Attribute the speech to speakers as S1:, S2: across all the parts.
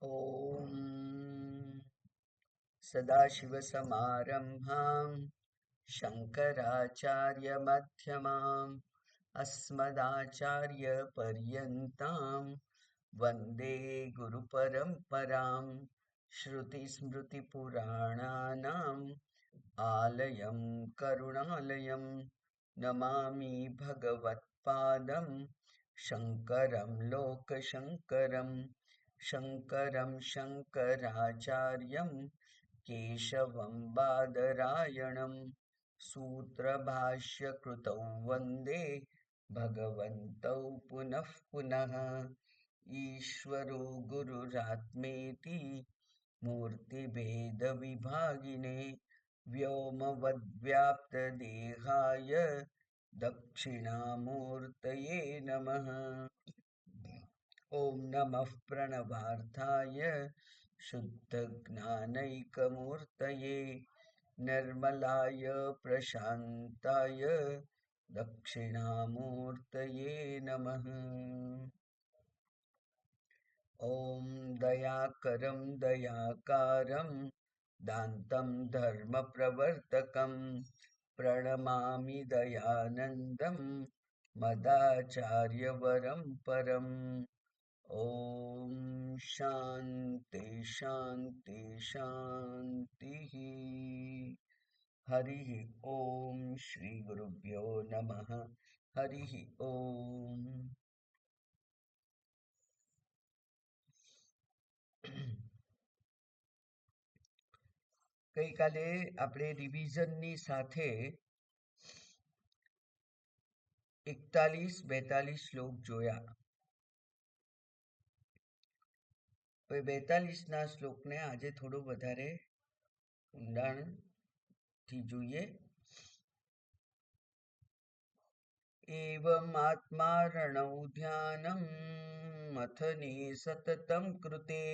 S1: ॐ सदाशिवसमारम्भां शङ्कराचार्यमध्यमाम् अस्मदाचार्यपर्यन्तां वन्दे गुरुपरम्परां श्रुतिस्मृतिपुराणानाम् आलयं करुणालयं नमामि भगवत्पादं शङ्करं लोकशङ्करम् शङ्करं शङ्कराचार्यं केशवं बादरायणं सूत्रभाष्यकृतौ वन्दे भगवन्तौ पुनः पुनः ईश्वरो गुरुरात्मेति मूर्तिभेदविभागिने व्योमवद्व्याप्तदेहाय दक्षिणामूर्तये नमः। ॐ नमः प्रणवार्थाय शुद्धज्ञानैकमूर्तये निर्मलाय प्रशान्ताय दक्षिणामूर्तये नमः। ॐ दयाकरं दयाकारं दान्तं धर्मप्रवर्तकं प्रणमामि दयानन्दं मदाचार्यवरं परम्। ॐ शान्ति शान्ति शान्तिः। हरिः ॐ श्रीगुरुभ्यो नमः। हरिः ॐ। ગઈકાલે આપણે રિવિઝનની સાથે 41-42 શ્લોક જોયા. હવે 42ના શ્લોકને આજે થોડો વધારે ઊંડાણથી જોઈએ. એવમ આત્મારણૌ ધ્યાનમ મથને સતતમ કૃતે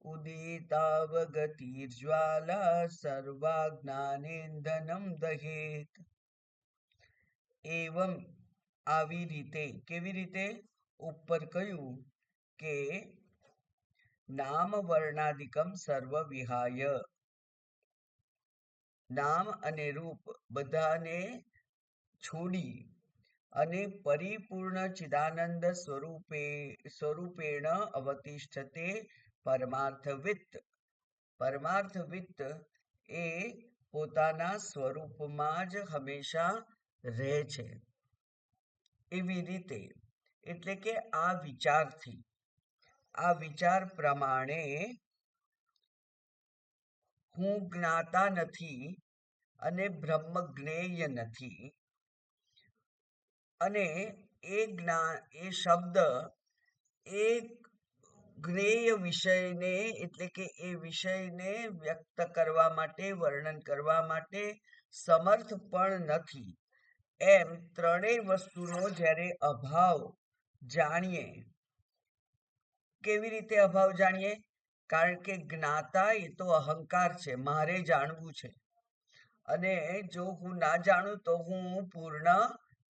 S1: ઉદિતાવગતિર્જ્વાલા સર્વાજ્ઞાનેન્ધનમ દહેત. એવમ આવી રીતે. કેવી રીતે? ઉપર કહ્યું કે નામ વર્ણાદિકમ સર્વ વિહાય, નામ અને રૂપ બધાને છોડી અને પરિપૂર્ણ ચિદાનંદ સ્વરૂપેણ અવતિષ્ઠતે પરમાર્થવિત્ત. પરમાર્થવિત્ત એ પોતાના સ્વરૂપમાં જ હંમેશા રહે છે. એવી રીતે એટલે કે આ વિચારથી, આ વિચાર પ્રમાણે હું જ્ઞાતા નથી અને બ્રહ્મ જ્ઞેય નથી, અને એ શબ્દ એ જ્ઞેય વિષયને એટલે કે એ વિષયને વ્યક્ત કરવા માટે, વર્ણન કરવા માટે સમર્થ પણ નથી. એમ ત્રણેય વસ્તુનો જ્યારે અભાવ જાણીએ. કેવી રીતે અભાવ જાણીએ? કારણ કે જ્ઞાતા એ તો અહંકાર છે, મારે જાણવું છે, અને જો હું ના જાણું તો હું પૂર્ણ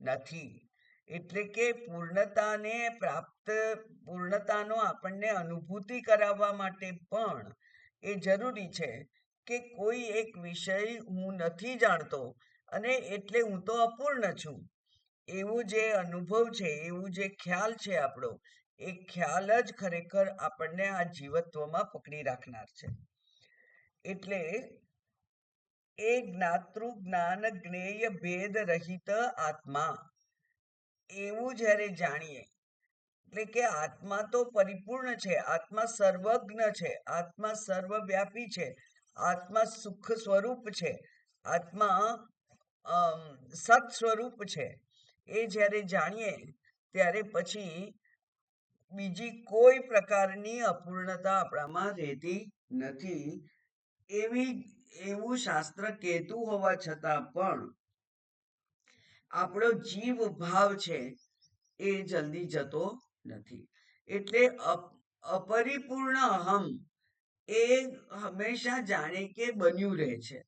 S1: નથી. એટલે કે પૂર્ણતાનો આપણને અનુભૂતિ કરાવવા માટે પણ એ જરૂરી છે કે કોઈ એક વિષય હું નથી જાણતો અને એટલે હું તો અપૂર્ણ છું, એવું જે અનુભવ છે, એવું જે ખ્યાલ છે આપણો, એ ખ્યાલ જ ખરેખર આપણને આ જીવત્વમાં પકડી રાખનાર છે. એટલે એ જ્ઞાતૃ જ્ઞાન જ્ઞેય ભેદ રહિત આત્મા, એવું જ્યારે જાણીએ, એટલે કે આત્મા તો પરિપૂર્ણ છે, આત્મા સર્વજ્ઞ છે, આત્મા સર્વવ્યાપી છે, આત્મા સુખ સ્વરૂપ છે, આત્મા સત સ્વરૂપ છે. એ જ્યારે જાણીએ ત્યારે પછી બીજી કોઈ પ્રકારની અપૂર્ણતા આપણામાં રહેતી નથી. એવું શાસ્ત્ર કહેતું હોવા છતાં પણ આપણો જીવ ભાવ છે એ જલ્દી જતો નથી. એટલે અપરિપૂર્ણ અહમ એ હંમેશા જાણે કે બન્યું રહે છે,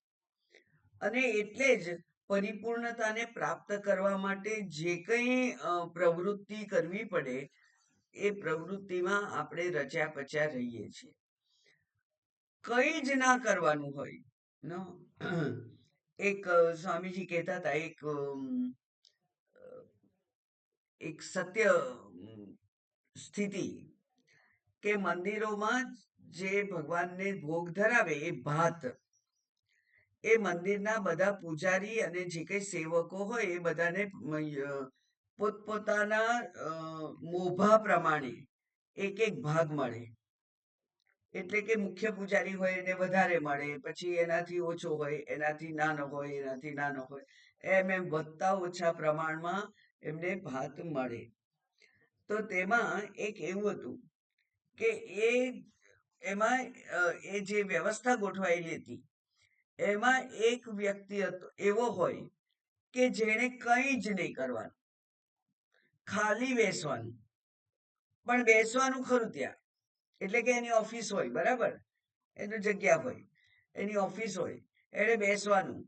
S1: અને એટલે જ પરિપૂર્ણતાને પ્રાપ્ત કરવા માટે જે કંઈ પ્રવૃત્તિ કરવી પડે એ પ્રવૃત્તિમાં આપણે રચ્યા પચ્યા રહીએ છીએ. કઈ જ ના કરવાનું હોય. નો એક સ્વામીજી કહેતા હતા, એક સત્ય સ્થિતિ, કે મંદિરોમાં જે ભગવાનને ભોગ ધરાવે એ ભાત, એ મંદિરના બધા પૂજારી અને જે કઈ સેવકો હોય એ બધાને પોતપોતાના મોભા પ્રમાણે એક એક ભાગ મળે. એટલે કે મુખ્ય પૂજારી હોય એને વધારે મળે, પછી એનાથી ઓછો હોય, એનાથી નાનો હોય, એનાથી નાનો હોય, એમ વધતા ઓછા પ્રમાણમાં એમને ભાત મળે. તો તેમાં એક એવું હતું કે એમાં એ જે વ્યવસ્થા ગોઠવાયેલી હતી એમાં એક વ્યક્તિ હતો એવો હોય કે જેણે કંઈ જ નહીં કરવાનું, ખાલી બેસવાનું. પણ બેસવાનું ખરું ત્યાં, એટલે કે એની ઓફિસ હોય, બરાબર, એની જગ્યા હોય, એની ઓફિસ હોય, એને બેસવાનું.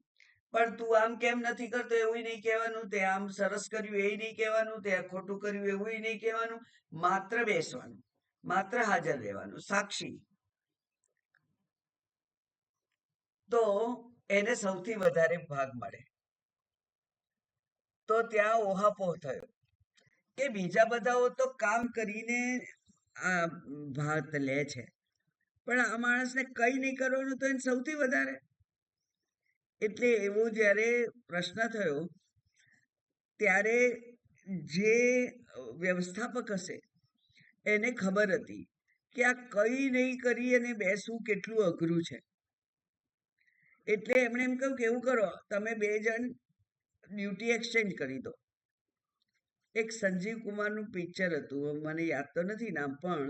S1: પણ તું આમ કેમ નથી કરતો એવું નહીં કહેવાનું, તે આમ સરસ કર્યું એ નહીં કહેવાનું, તે ખોટું કર્યું એવું નહીં કહેવાનું, માત્ર બેસવાનું, માત્ર હાજર રહેવાનું, સાક્ષી. તો એને સૌથી વધારે ભાગ મળે. તો ત્યાં ઓહાપોહ થયો કે બીજા બધાઓ તો કામ કરીને આ ભાત લે છે, પણ આ માણસને કઈ નહીં કરવાનું તો એને સૌથી વધારે. એટલે એવો જ્યારે પ્રશ્ન થયો ત્યારે જે વ્યવસ્થાપક હશે એને ખબર હતી કે આ કઈ નહીં કરી અને બેસવું કેટલું અઘરું છે. એટલે એમણે એમ કહ્યું કે એવું કરો, તમે 2 જણ ડ્યુટી એક્સચેન્જ કરી દો. એક સંજીવ કુમારનું પિક્ચર હતું, મને યાદ તો નથી નામ, પણ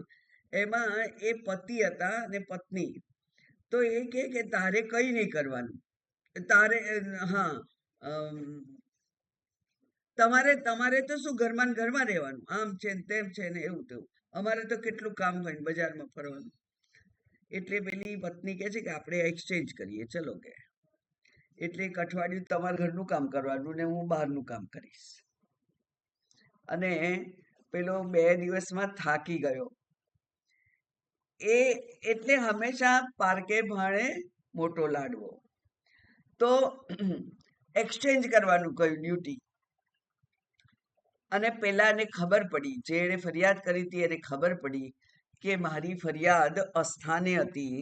S1: એમાં એ પતિ હતા અને પત્ની. તો એ કે તારે કઈ નહીં કરવાનું, તારે હા તમારે તો શું ઘરમાં રહેવાનું, આમ છે ને તેમ છે ને એવું તેવું, અમારે તો કેટલું કામ હોય બજારમાં ફરવાનું. એટલે પેલી પત્ની કહે છે કે આપણે એક્સચેન્જ કરીએ, ચલો કે. એટલે એક અઠવાડિયું તમારા ઘરનું કામ કરવાનું ને હું બહારનું કામ કરીશ. અને પેલો 2 દિવસમાં થાકી ગયો. એટલે હંમેશા પારકે ભાણે મોટો લાડવો. તો એક્સચેન્જ કરવાનું કહ્યું ડ્યુટી. અને પેલાને ખબર પડી, જેણે ફરિયાદ કરી હતી એને ખબર પડી કે મારી ફરિયાદ અસ્થાને હતી,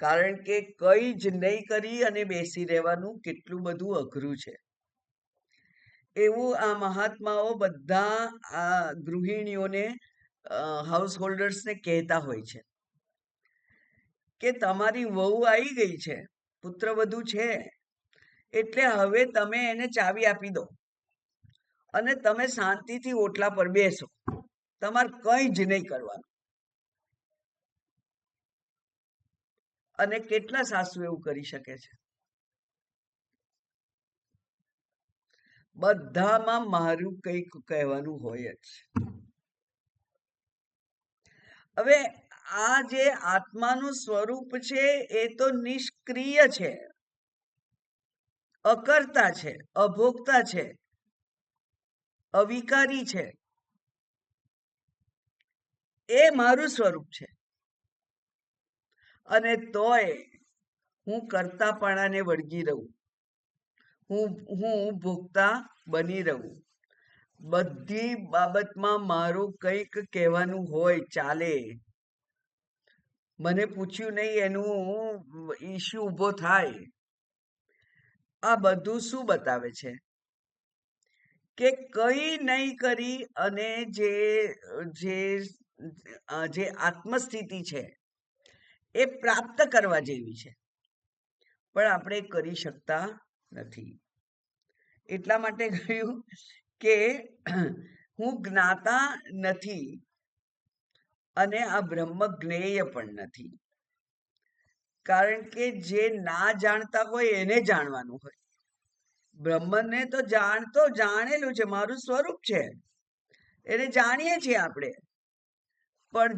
S1: કારણ કે કઈ જ નહીં કરી અને બેસી રહેવાનું કેટલું બધું અઘરું છે. એવું આ મહાત્માઓ બધા આ ગૃહિણીઓને, હાઉસ હોલ્ડર્સને કહેતા હોય છે કે તમારી વહુ આવી ગઈ છે, પુત્રવધુ છે, એટલે હવે તમે એને ચાવી આપી દો અને તમે શાંતિથી ઓટલા પર બેસો, તમારે કંઈ જ નહીં કરવાનું. અને કેટલા સાસુ એવું કરી શકે છે? બધામાં મારું કંઈક કહેવાનું હોય જ. હવે આ જે આત્માનું સ્વરૂપ છે એ તો નિષ્ક્રિય છે, અકર્તા છે, અભોક્તા છે, અવિકારી છે. એ મારું સ્વરૂપ છે. અને તોય હું કર્તાપણાને વળગી રહું, હું ભોગતા બની રહું. બધી બાબતમાં મારું કંઈક કહેવાનું હોય, ચાલે. મને પૂછ્યું નહીં એનું ઇશ્યુ ઊભો થાય. આ બધું શું બતાવે છે કે કઈ નહીં કરી અને જે આત્મસ્થિતિ છે એ પ્રાપ્ત કરવા જેવી છે, પણ આપણે કરી શકતા નથી. એટલા માટે કહ્યું કે હું જ્ઞાતા નથી અને આ બ્રહ્મ જ્ઞેય પણ નથી, કારણ કે જે ના જાણતા હોય એને જાણવાનું હોય. બ્રહ્મને તો જાણેલું છે, મારું સ્વરૂપ છે, એને જાણીએ છીએ આપણે. પણ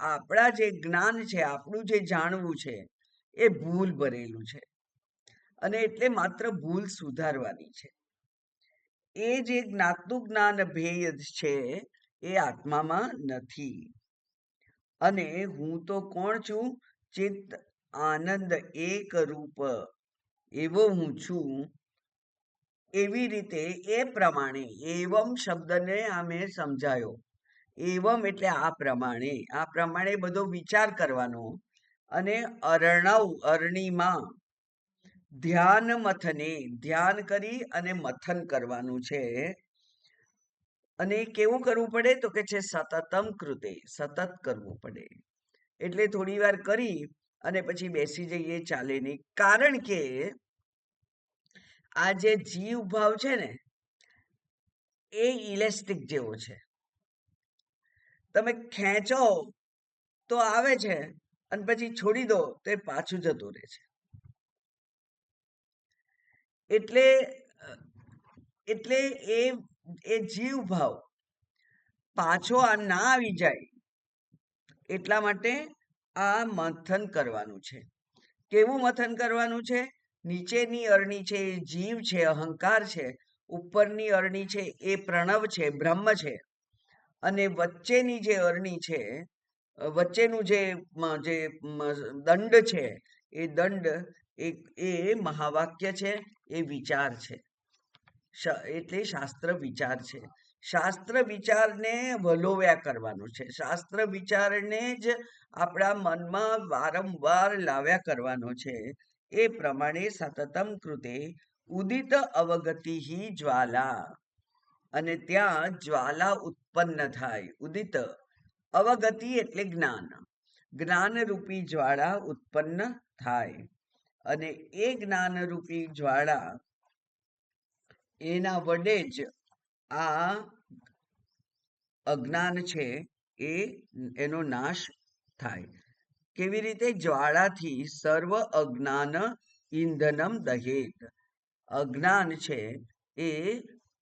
S1: આપણા જે જ્ઞાન છે, આપણું જે જાણવું છે એ ભૂલ ભરેલું છે, અને એટલે માત્ર ભૂલ સુધારવાની છે. એ જે જ્ઞાતનું જ્ઞાન ભેદ છે એ આત્મામાં નથી. અને હું તો કોણ છું? ચિત્ત આનંદ એક રૂપ એવો હું છું. એવી રીતે એ પ્રમાણે એવમ શબ્દને આમે સમજાયો. એવમ એટલે આ પ્રમાણે બધો વિચાર કરવાનો. અને અરણીમાં ધ્યાન મથને ધ્યાન કરી અને મથન કરવાનું છે. અને કેવું કરવું પડે? તો કે છે સતતમ કૃતે, સતત કરવું પડે. એટલે થોડી વાર કરી અને પછી બેસી જઈએ, ચાલે નહીં. કારણ કે આ જે જીવ ભાવ છે ને એ ઇલેસ્ટિક જેવો છે. તમે ખેંચો તો આવે છે અને પછી છોડી દો તો એ પાછું જતું રહે છે. એટલે એ જીવ ભાવ પાછો આ ના આવી જાય એટલા માટે આ મંથન કરવાનું છે. કેવું મંથન કરવાનું છે? નીચેની અરણી છે એ જીવ છે, અહંકાર છે. ઉપરની અરણી છે એ પ્રણવ છે, બ્રહ્મ છે. અને વચ્ચેની જે અરણી છે, વચ્ચેનું જે દંડ છે, એ દંડ એ મહાવાક્ય છે, એ વિચાર છે. એટલે શાસ્ત્ર વિચાર છે. શાસ્ત્ર વિચારને વલોવ્યા કરવાનું છે. શાસ્ત્ર વિચારને જ આપણા મનમાં વારંવાર લાવ્યા કરવાનો છે. એ પ્રમાણે સતતમ કૃતે ઉદિત અવગતિ જ્વાલા. અને ત્યાં જ્વાલા ઉત્પન્ન થાય. ઉદિત અવગતિ એટલે જ્ઞાન. જ્ઞાનરૂપી જ્વાળા ઉત્પન્ન થાય. અને એ જ્ઞાનરૂપી જ્વાળા એના વડે જ આ અજ્ઞાન છે એનો નાશ થાય. કેવી રીતે? જ્વાળાથી સર્વ અજ્ઞાન ઇંધનમ દહેત. અજ્ઞાન છે એ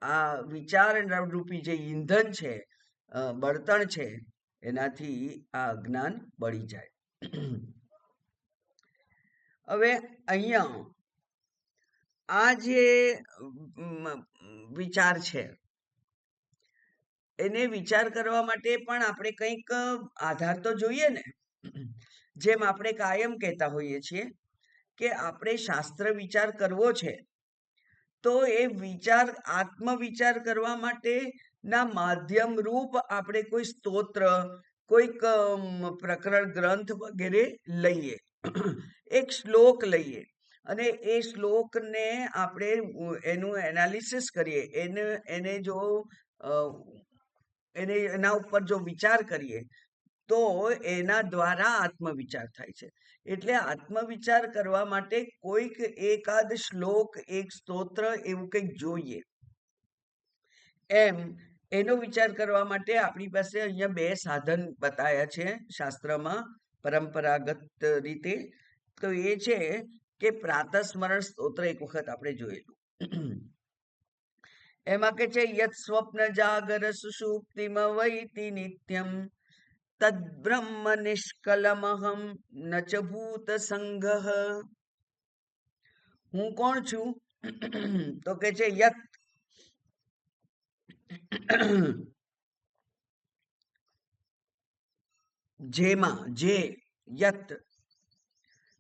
S1: આ વિચાર રૂપી જે ઈંધન છે, બળતણ છે, એનાથી આ અજ્ઞાન બળી જાય. હવે અહીંયા આ જે વિચાર છે એને વિચાર કરવા માટે પણ આપણે કંઈક આધાર તો જોઈએ ને. જેમ આપણે કાયમ કહેતા હોઈએ છીએ કે આપણે શાસ્ત્ર વિચાર કરવો છે, તો એ વિચાર આત્મવિચાર કરવા માટે ના માધ્યમ રૂપ આપણે કોઈ સ્તોત્ર, કોઈક પ્રકરણ ગ્રંથ વગેરે લઈએ. એક શ્લોક લઈએ અને એ શ્લોકને આપણે એનું એનાલિસિસ કરીએ. એના ઉપર જો વિચાર કરીએ તો એના દ્વારા આત્મવિચાર થાય છે. એટલે આત્મવિચાર કરવા માટે કોઈક એકાદ શ્લોક, એક સ્તોત્ર એવું કંઈક જોઈએ. એમ એનો વિચાર કરવા માટે આપણી પાસે અહીંયા 2 સાધન બતાવ્યા છે શાસ્ત્રમાં પરંપરાગત રીતે. તો એ છે કે પ્રાતસ્મરણ સ્તોત્ર એક વખત આપણે જોયેલું. એમાં કે છે યત સ્વપ્ન જાગર સુષુપ્તિમ વૈતિ નિત્યમ તદ બ્રહ્મ નિષ્કલમહમ ન ચ ભૂત સંઘ. હું કોણ છું? તો કે છે યત જેમાં જે યત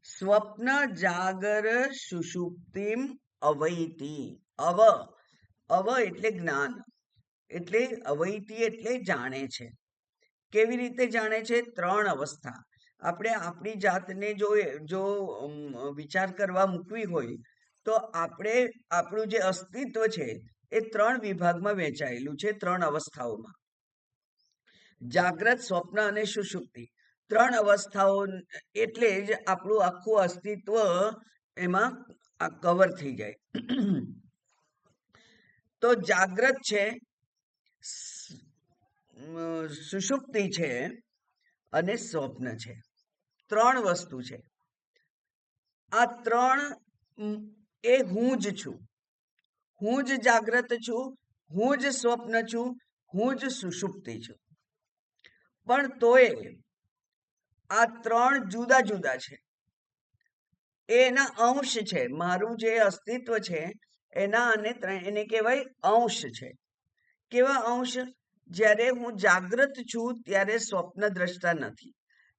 S1: સ્વપ્ન જાગર સુષુપ્તિમ અવૈતિ. અવ એટલે જ્ઞાન, એટલે અવૈતિ એટલે જાણે છે. કેવી રીતે જાણે છે? 3 અવસ્થા. આપણે આપણી જાતને જો વિચાર કરવા મૂકવી હોય તો આપણે આપણું જે અસ્તિત્વ છે એ 3 વિભાગમાં વહેંચાયેલું છે, 3 અવસ્થાઓમાં. જાગ્રત, સ્વપ્ન અને સુષુપ્તિ. 3 અવસ્થાઓ એટલે જ આપણું આખું અસ્તિત્વ એમાં કવર થઈ જાય. તો જાગ્રત છે, સુષુપ્તિ છે અને સ્વપ્ન છે. 3 વસ્તુ છે. આ 3 એ હું જ છું. હું જ જાગ્રત છું, હું જ સ્વપ્ન છું, હું જ સુષુપ્તિ છું. પણ તોય આ 3 જુદા જુદા છે. એના અંશ છે. મારું જે અસ્તિત્વ છે એના એને કહેવાય અંશ છે. કેવા અંશ? જ્યારે હું જાગ્રત છું ત્યારે સ્વપ્ન દ્રષ્ટા નથી,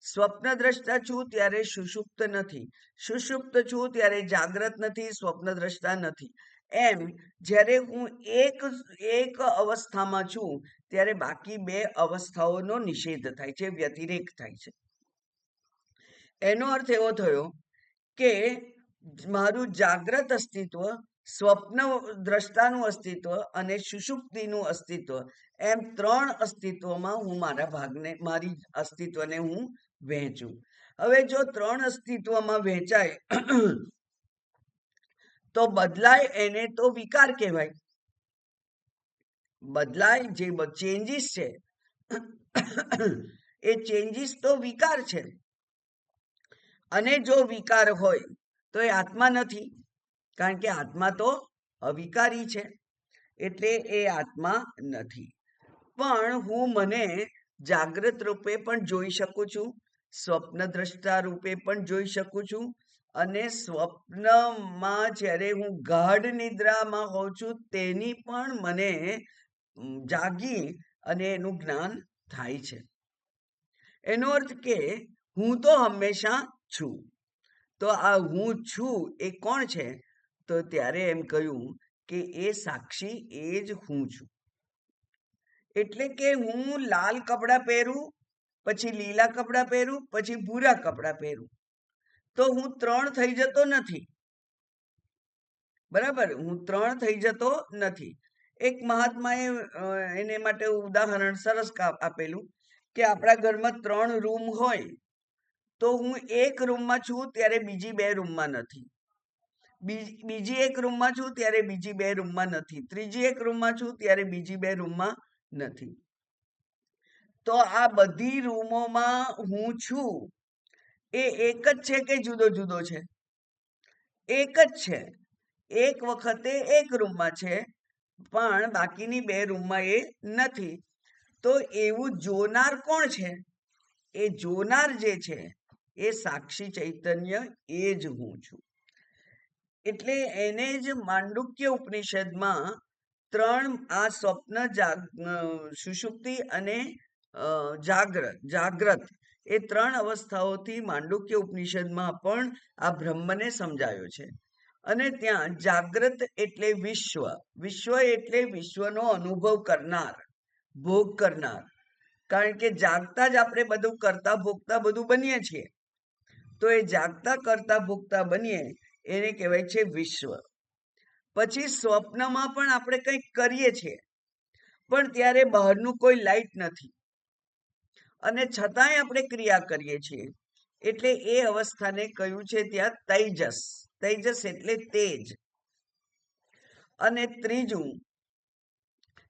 S1: સ્વપ્ન દ્રષ્ટા છું ત્યારે સુષુપ્ત નથી, સુષુપ્ત છું ત્યારે જાગ્રત નથી, સ્વપ્ન દ્રષ્ટા નથી. એમ જ્યારે હું એક અવસ્થામાં છું ત્યારે બાકી બે અવસ્થાઓનો નિષેધ થાય છે, વ્યતિરેક થાય છે. એનો અર્થ એવો થયો કે મારું જાગ્રત અસ્તિત્વ, સ્વપ્ન દ્રષ્ટાનું અસ્તિત્વ અને સુષુપ્તિનું અસ્તિત્વ, એમ ત્રણ અસ્તિત્વમાં હું મારી અસ્તિત્વને હું વહેંચું. હવે જો ત્રણ અસ્તિત્વમાં વહેંચાય તો બદલાય એને તો વિકાર કહેવાય. બદલાય જે ચેન્જીસ છે એ ચેન્જીસ તો વિકાર છે, અને જો વિકાર હોય તો એ આત્મા નથી, કારણ કે આત્મા તો અવિકારી છે, એટલે એ આત્મા નથી. પણ હું મને જાગ્રત રૂપે પણ જોઈ શકું છું, સ્વપ્ન દ્રષ્ટા રૂપે પણ જોઈ શકું છું, અને સ્વપ્નમાં જ્યારે હું ગાઢ નિદ્રામાં હોઉં છું તેની પણ મને જાગી અને એનું જ્ઞાન થાય છે. એનો અર્થ કે હું તો હંમેશા છું. તો આ હું છું એ કોણ છે? તો ત્યારે એમ કહ્યું કે એ સાક્ષી એ જ હું છું. એટલે કે હું લાલ કપડાં પહેરું, પછી લીલા કપડાં પહેરું, પછી ભૂરા કપડાં પહેરું, તો હું ત્રણ થઈ જતો નથી. બરાબર, હું ત્રણ થઈ જતો નથી. એક મહાત્માએ એને માટે ઉદાહરણ સરસ આપેલું કે આપણા ઘરમાં 3 રૂમ હોય તો હું એક રૂમમાં છું ત્યારે બીજી 2 રૂમમાં નથી, બીજી એક રૂમમાં છું ત્યારે બીજી 2 રૂમમાં નથી, ત્રીજી એક રૂમમાં છું ત્યારે બીજી 2 રૂમમાં નથી. તો આ બધી રૂમોમાં હું છું એ એક જ છે કે જુદો જુદો છે? એક જ છે. એક વખતે એક રૂમમાં છે પણ બાકીની 2 રૂમમાં એ નથી. તો એવું જોનાર કોણ છે? એ જોનાર જે છે એ સાક્ષી ચૈતન્ય એ જ હું છું. એટલે એને જ માંડુક્ય ઉપનિષદમાં 3 આ સ્વપ્ન, સુષુપ્તિ અને જાગ્રત એ 3 અવસ્થાઓથી માંડુક્ય ઉપનિષદમાં પણ આ બ્રહ્મને સમજાયો છે. અને ત્યાં જાગ્રત એટલે વિશ્વ, વિશ્વ એટલે વિશ્વનો અનુભવ કરનાર, ભોગ કરનાર. કારણ કે જાગતા જ આપણે બધું કરતા ભોગતા બધું બનીએ છીએ, તો એ જાગતા કરતા ભોગતા બનીએ એને કહેવાય છે વિશ્વ. પછી સ્વપ્નમાં પણ આપણે કંઈક કરીએ છીએ, પણ ત્યારે બહારનું કોઈ લાઈટ નથી, અને છતાંય આપણે ક્રિયા કરીએ છીએ, એટલે એ અવસ્થાને કહ્યું છે ત્યાં તૈજસ. તૈજસ એટલે તેજ. અને ત્રીજું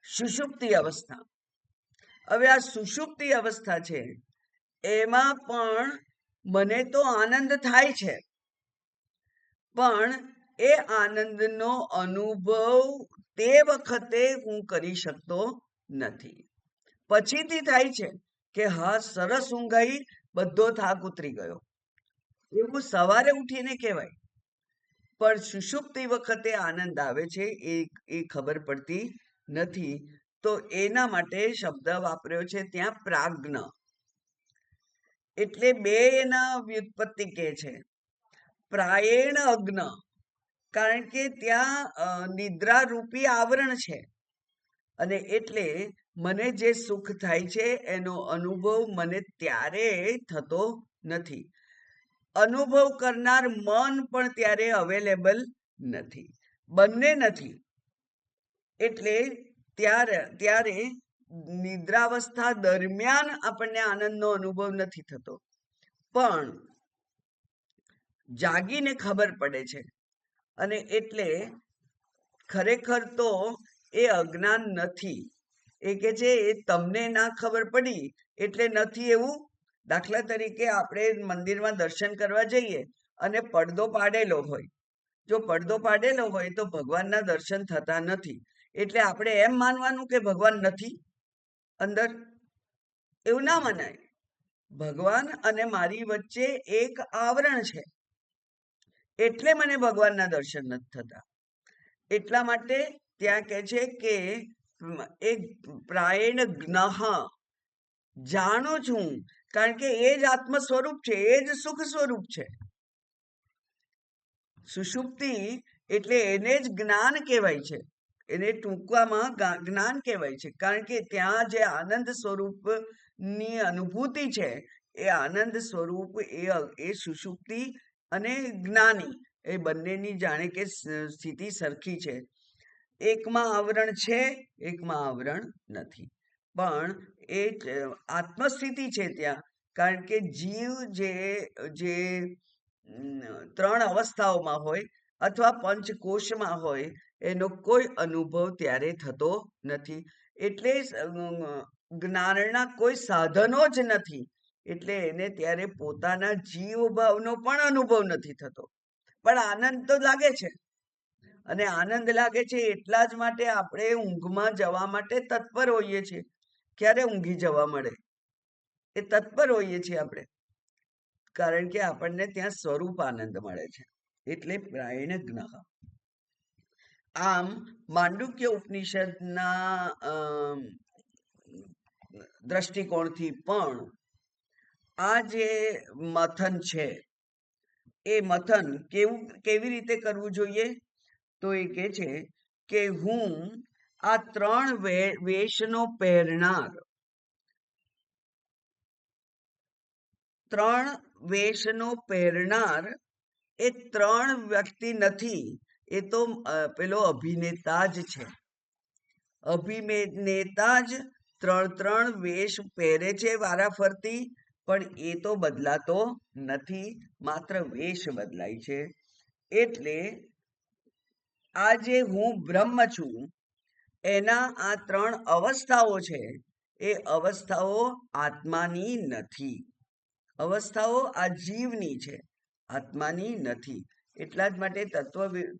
S1: સુષુપ્તિ અવસ્થા. હવે આ સુષુપ્તિ અવસ્થા છે એમાં પણ મને તો આનંદ થાય છે, પણ એ આનંદનો અનુભવ તે વખતે હું કરી શકતો નથી. પછીથી થાય છે કે હા સરસ ઊંઘ આવી, બધો થાક ઉતરી ગયો, એવું સવારે ઉઠીને કહેવાય. પણ સુષુપ્તિ વખતે આનંદ આવે છે એ ખબર પડતી નથી. તો એના માટે શબ્દ વાપર્યો છે ત્યાં પ્રાજ્ઞ. એટલે બે એના વ્યુત્પત્તિ કહે છે. પ્રાયેણ અગ્ન, કારણ કે ત્યાં નિદ્રા રૂપી આવરણ છે, અને એટલે મને જે સુખ થાય છે એનો અનુભવ મને ત્યારે થતો નથી. અનુભવ કરનાર મન પણ ત્યારે અવેલેબલ નથી, બંને નથી. એટલે ત્યારે નિદ્રાવસ્થા દરમિયાન આપણને આનંદનો અનુભવ નથી થતો, પણ જાગીને ખબર પડે છે. અને એટલે ખરેખર તો એ અજ્ઞાન નથી. એ કે છે એ તમને ના ખબર પડી એટલે નથી એવું. દાખલા તરીકે આપણે મંદિરમાં દર્શન કરવા જઈએ અને પડદો પાડેલો હોય, જો પડદો પાડેલો હોય તો ભગવાનના દર્શન થતા નથી, એટલે આપણે એમ માનવાનું કે ભગવાન નથી અંદર? એવું ના મનાય. ભગવાન અને મારી વચ્ચે એક આવરણ છે, એટલે મને ભગવાનના દર્શન નથી થતા. એટલા માટે ત્યાં કહે છે કે એ પ્રાયેણ જ્ઞઃ જાણું છું, કારણ કે એ જ આત્મ સ્વરૂપ છે, એ જ સુખ સ્વરૂપ છે. સુષુપ્તિ એટલે એને જ જ્ઞાન કહેવાય છે, એને ટૂંકવામાં જ્ઞાન કહેવાય છે, કારણ કે ત્યાં જે આનંદ સ્વરૂપની અનુભૂતિ છે, એ આનંદ સ્વરૂપ એ સુષુપ્તિ અને જ્ઞાની એ બંનેની જાણે કે સ્થિતિ સરખી છે. એકમાં આવરણ છે, એકમાં આવરણ નથી, પણ એ આત્મસ્થિતિ છે ત્યાં, કારણ કે જીવ જે ત્રણ અવસ્થાઓમાં હોય અથવા પંચકોશમાં હોય એનો કોઈ અનુભવ ત્યારે થતો નથી. એટલે જ્ઞાનના કોઈ સાધનો જ નથી, એટલે એને ત્યારે પોતાના જીવ ભાવનો પણ અનુભવ નથી થતો, પણ આનંદ તો લાગે છે. અને આનંદ લાગે છે એટલા જ માટે આપણે ઊંઘમાં જવા માટે તત્પર હોઈએ છીએ. ક્યારે ઊંઘી જવા મળે એ તત્પર હોઈએ છીએ આપણે, કારણ કે આપણને ત્યાં સ્વરૂપ આનંદ મળે છે, એટલે પ્રાયણ જ્ઞઃ. આમ માંડુક્ય ઉપનિષદના દ્રષ્ટિકોણથી પણ આ જે મથન છે એ મથન કેવી રીતે કરવું જોઈએ? તો એ કહે છે કે હું આ ત્રણ વેશનો પહેરનાર, એ ત્રણ વ્યક્તિ નથી, એ તો પેલો અભિનેતા જ છે. અભિનેતા જ ત્રણ વેશ પહેરે છે વારાફરતી, પણ એ તો બદલાતો નથી, માત્ર વેશ બદલાય છે. એટલે આ જે હું બ્રહ્મ છું એના આ ત્રણ અવસ્થાઓ છે, એ અવસ્થાઓ આત્માની નથી, અવસ્થાઓ આ જીવની છે, આત્માની નથી. એટલા જ માટે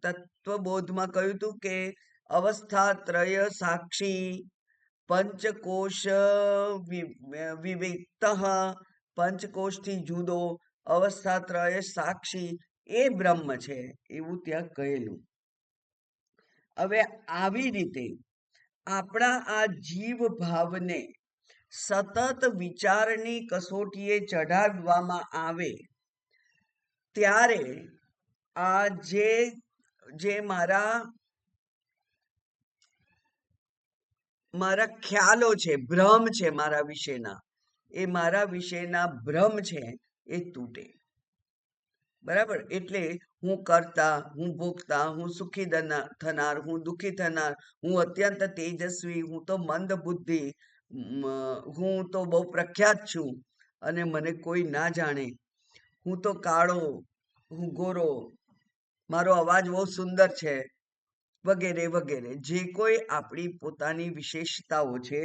S1: તત્વબોધમાં કહ્યું હતું કે અવસ્થા ત્રય સાક્ષી પંચકોશ વિવિક્ત, પંચકોશથી જુદો અવસ્થા ત્રય સાક્ષી એ બ્રહ્મ છે, એવું ત્યાં કહેલું. હવે આવી રીતે આપણા આ જીવ ભાવને સતત વિચારની કસોટીએ ચઢાવવામાં આવે ત્યારે આ જે મારા ખ્યાલો છે, ભ્રમ છે મારા વિશેના, એ મારા વિશેના ભ્રમ છે એ તૂટે. બરાબર? એટલે હું કરતા, હું ભોગતા, હું સુખી થનાર, હું દુઃખી થનાર, હું અત્યંત તેજસ્વી, હું તો મંદ બુદ્ધિ, હું તો બહુ પ્રખ્યાત છું અને મને કોઈ ના જાણે, હું તો કાળો, હું ગોરો, મારો અવાજ બહુ સુંદર છે, વગેરે વગેરે. જે કોઈ આપણી પોતાની વિશેષતાઓ છે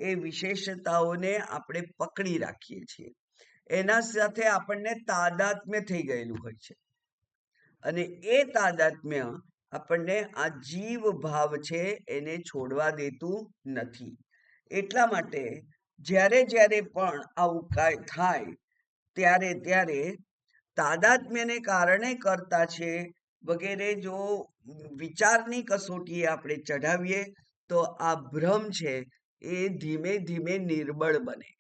S1: એ વિશેષતાઓને આપણે પકડી રાખીએ છીએ, એના સાથે આપણને તાદાત્મ્ય થઈ ગયેલું હોય છે, અને એ તાદાત્મ્ય આપણને આ જીવ ભાવ છે એને છોડવા દેતું નથી. એટલા માટે જ્યારે પણ આવું કાંઈ થાય ત્યારે તાદાત્મ્યને કારણે કરતા છે વગેરે જો વિચારની કસોટીએ આપણે ચઢાવીએ તો આ ભ્રમ છે એ ધીમે ધીમે નિર્બળ બને,